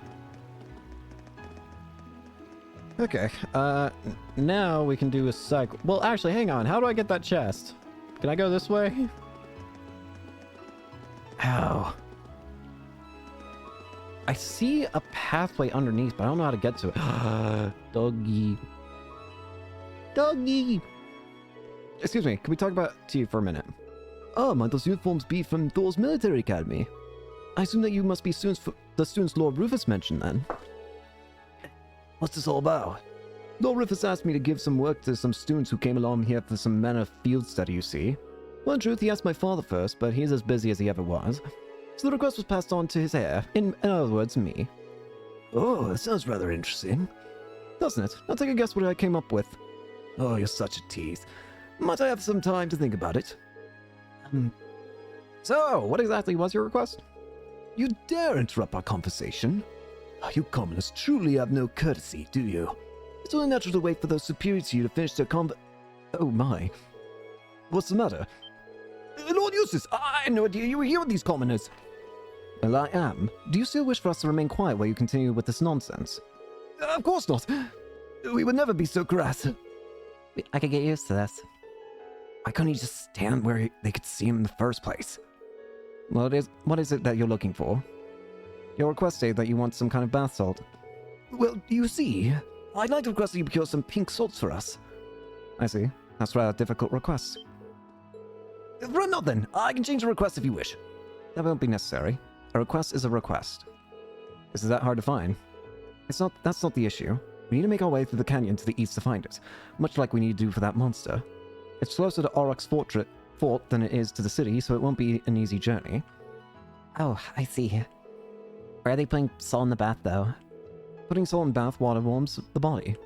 Okay, now we can do a cycle. Well, actually, hang on. How do I get that chest? Can I go this way? Ow. I see a pathway underneath, but I don't know how to get to it. Doggy. Doggy! Excuse me, can we talk about to you for a minute? Oh, might those uniforms be from Thor's military academy? I assume that you must be the students Lord Rufus mentioned then. What's this all about? Lord Rufus asked me to give some work to some students who came along here for some manner of field study, you see. Well, in truth, he asked my father first, but he's as busy as he ever was. So the request was passed on to his heir, in other words, me. Oh, that sounds rather interesting. Doesn't it? Now take a guess what I came up with. Oh, you're such a tease. Might I have some time to think about it? So, what exactly was your request? You dare interrupt our conversation? You commoners truly have no courtesy, do you? It's only natural to wait for those superior to you to finish their Oh my. What's the matter? Lord Eustace, I had no idea you were here with these commoners. Well, I am. Do you still wish for us to remain quiet while you continue with this nonsense? Of course not. We would never be so crass. I could get used to this. Why couldn't you just stand where they could see him in the first place? What is it that you're looking for? Your request stated that you want some kind of bath salt. Well, you see, I'd like to request that you procure some pink salts for us. I see. That's rather a difficult request. Run not then. I can change the request if you wish. That won't be necessary. A request is a request. Is it that hard to find? That's not the issue. We need to make our way through the canyon to the east to find it, much like we need to do for that monster. It's closer to Auroch's fort than it is to the city, so it won't be an easy journey. Oh, I see. Why are they putting salt in the bath, though? Putting salt in bath water warms the body.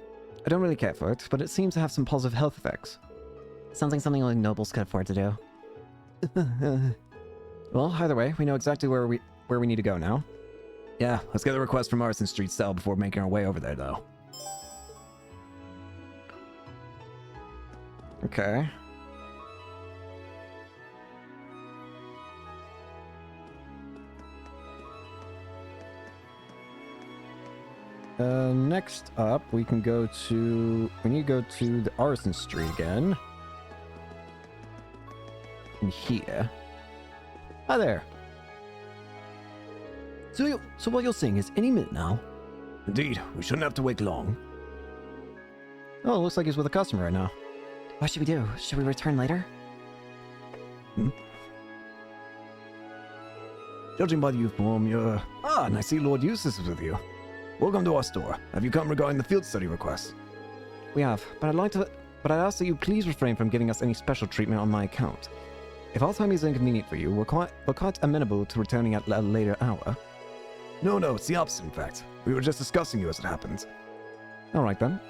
I don't really care for it, but it seems to have some positive health effects. Sounds like something only nobles could afford to do. Well, either way, we know exactly where we need to go now. Yeah, let's get the request from Arson Street Cell before making our way over there, though. Okay. Next up, we need to go to the Arson Street again. In here. Hi there. So what you're saying is any minute now? Indeed, we shouldn't have to wait long. Oh, it looks like he's with a customer right now. What should we do? Should we return later? Judging by the uniform, you're... Ah, and I see Lord Eustace is with you. Welcome to our store. Have you come regarding the field study request? We have, but I'd ask that you please refrain from giving us any special treatment on my account. If our time is inconvenient for you, we're quite amenable to returning at a later hour. No, it's the opposite, in fact. We were just discussing you as it happens. Alright then.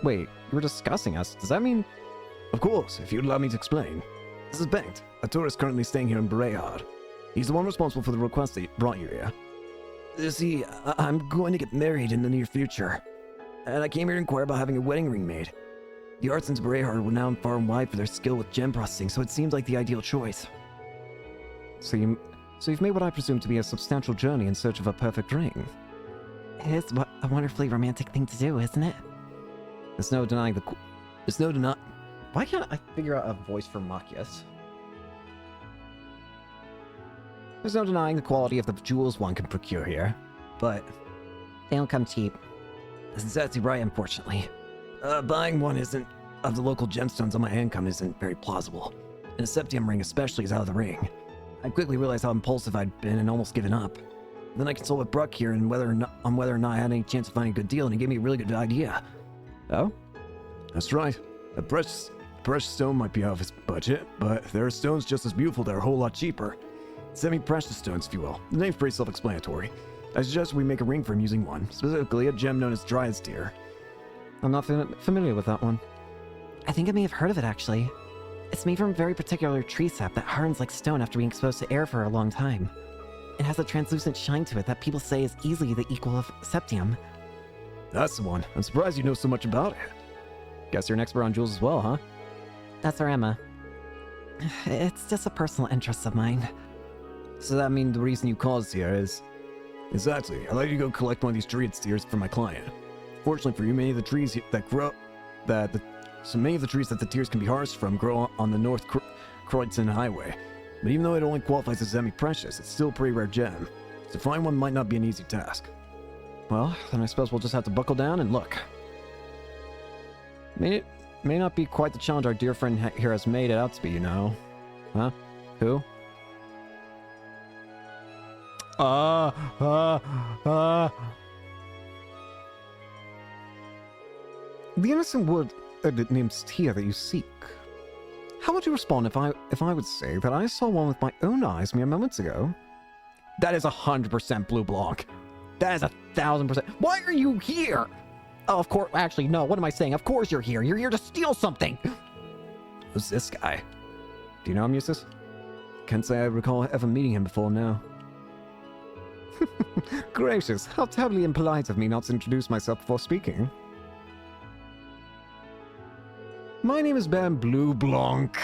Wait, you were discussing us? Does that mean... Of course, if you'd allow me to explain. This is Bengt, a tourist currently staying here in Berehard. He's the one responsible for the request that brought you here. You see, I'm going to get married in the near future, and I came here to inquire about having a wedding ring made. The artisans of Berehard are renowned far and wide for their skill with gem processing, so it seems like the ideal choice. So you've made what I presume to be a substantial journey in search of a perfect ring. It is a wonderfully romantic thing to do, isn't it? There's no denying the... There's no denying... Why can't I figure out a voice for Machias? There's no denying the quality of the jewels one can procure here, but they don't come cheap. This is exactly right, unfortunately. Buying one of the local gemstones on my income isn't very plausible. And a septium ring especially is out of the ring. I quickly realized how impulsive I'd been and almost given up. Then I consulted with Bruck here and whether or not I had any chance of finding a good deal, and he gave me a really good idea. Oh? That's right. A precious stone might be out of his budget, but there are stones just as beautiful that are a whole lot cheaper. Semi-precious stones, if you will. The name's pretty self-explanatory. I suggest we make a ring for him using one, specifically a gem known as Dryad's Tear. I'm not familiar with that one. I think I may have heard of it, actually. It's made from a very particular tree sap that hardens like stone after being exposed to air for a long time. It has a translucent shine to it that people say is easily the equal of septium. That's the one. I'm surprised you know so much about it. Guess you're an expert on jewels as well, huh? That's our Emma. It's just a personal interest of mine. So that means the reason you called us here is... Exactly. I'd like you to go collect one of these Dryad's Tears for my client. Fortunately for you, many of the trees that the tears can be harvested from grow on the North Croydon Highway. But even though it only qualifies as semi-precious, it's still a pretty rare gem. To find one might not be an easy task. Well, then I suppose we'll just have to buckle down and look. May not be quite the challenge our dear friend here has made it out to be, you know. Huh? Who? The innocent wood named Tear that you seek. How would you respond if I would say that I saw one with my own eyes mere moments ago? That is 100% Blue Blanc. That is 1,000%. Why are you here? Oh, of course. Actually, no. What am I saying? Of course you're here. You're here to steal something. Who's this guy? Do you know him, Eustace? Can't say I recall ever meeting him before now. Gracious, how terribly impolite of me not to introduce myself before speaking. My name is Baron Blue Blanc.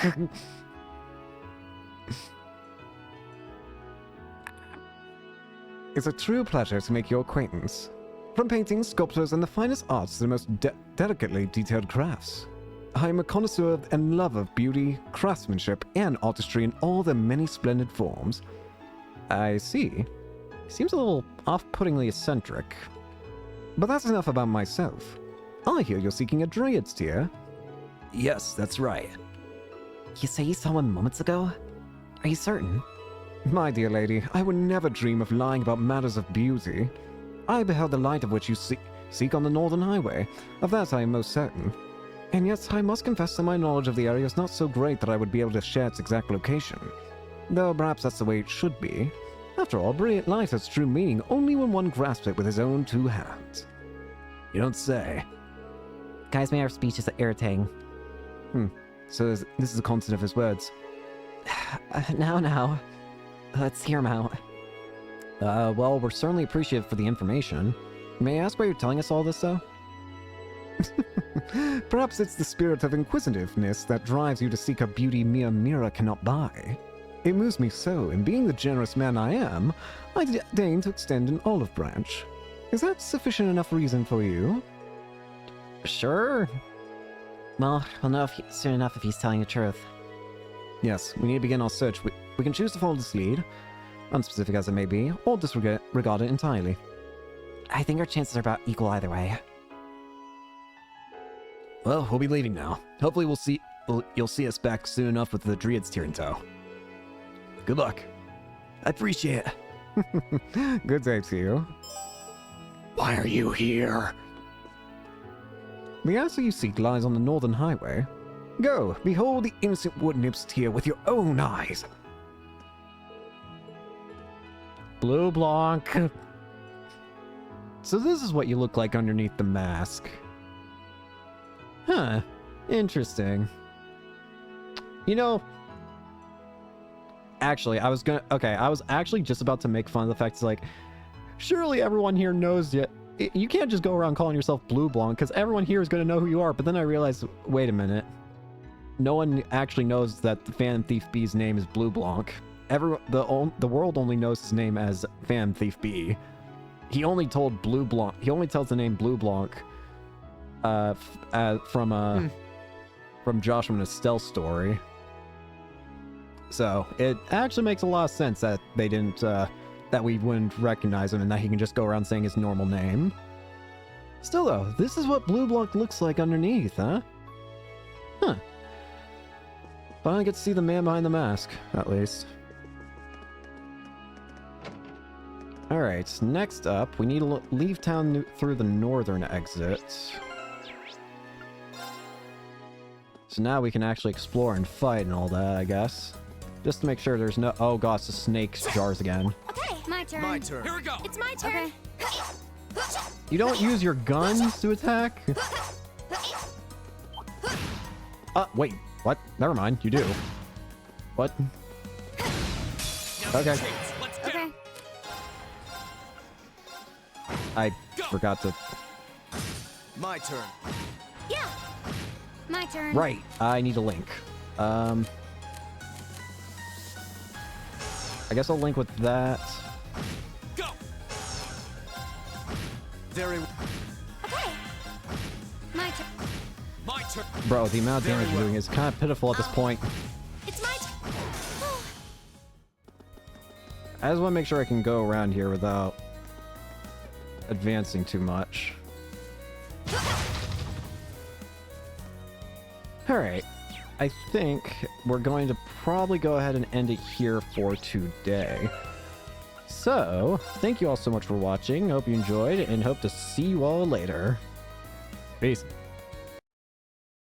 It's a true pleasure to make your acquaintance. From paintings, sculptures, and the finest arts to the most delicately detailed crafts. I am a connoisseur and lover of beauty, craftsmanship, and artistry in all their many splendid forms. I see. Seems a little off-puttingly eccentric. But that's enough about myself. I hear you're seeking a Dryad's Tear. Yes, that's right. You say you saw one moments ago? Are you certain? My dear lady, I would never dream of lying about matters of beauty. I beheld the light of which you seek on the Northern Highway. Of that I am most certain. And yet I must confess that my knowledge of the area is not so great that I would be able to share its exact location. Though perhaps that's the way it should be. After all, brilliant light has true meaning only when one grasps it with his own two hands. You don't say. Guys, our speech is irritating. So this is a content of his words. Now. Let's hear him out. Well, we're certainly appreciative for the information. May I ask why you're telling us all this, though? Perhaps it's the spirit of inquisitiveness that drives you to seek a beauty mere mirror cannot buy. It moves me so, and being the generous man I am, I deign to extend an olive branch. Is that sufficient enough reason for you? Sure. Well, we'll know soon enough if he's telling the truth. Yes, we need to begin our search. We can choose to follow this lead, unspecific as it may be, or disregard it entirely. I think our chances are about equal either way. Well, we'll be leaving now. Hopefully you'll see us back soon enough with the Dryad's Tear in tow. Good luck. I appreciate it. Good day to you. Why are you here? The answer you seek lies on the Northern Highway. Go, behold the innocent wood nymph's tear with your own eyes. Blue Blanc. so this is what you look like underneath the mask. Huh. Interesting. You know, actually, I was actually just about to make fun of the fact it's like, surely everyone here knows you can't just go around calling yourself Blue Blanc, because everyone here is going to know who you are. But then I realized, wait a minute. No one actually knows that the Phantom Thief B's name is Blue Blanc. The world only knows his name as Phantom Thief B. He only told Blue Blanc. He only tells the name Blue Blanc from Joshua and Estelle's story. So it actually makes a lot of sense that they didn't that we wouldn't recognize him and that he can just go around saying his normal name. Still though, this is what Blue Blanc looks like underneath, huh? Huh. But I get to see the man behind the mask, at least. Alright, next up, we need to leave town through the northern exit. So now we can actually explore and fight and all that, I guess. Just to make sure there's no... Oh gosh, the snake jars again. Okay, my turn. My turn. Here we go. It's my turn. Okay. You don't use your guns to attack? Wait. What? Never mind, you do. What? Okay. Okay. I forgot to... My turn. Yeah. My turn. Right, I need a link. I guess I'll link with that. Go. Very. Okay. My turn. My turn. Bro, the amount of damage you're doing is kind of pitiful at this point. It's my turn. I just want to make sure I can go around here without advancing too much. Alright, I think we're going to probably go ahead and end it here for today. So, thank you all so much for watching, hope you enjoyed, and hope to see you all later. Peace.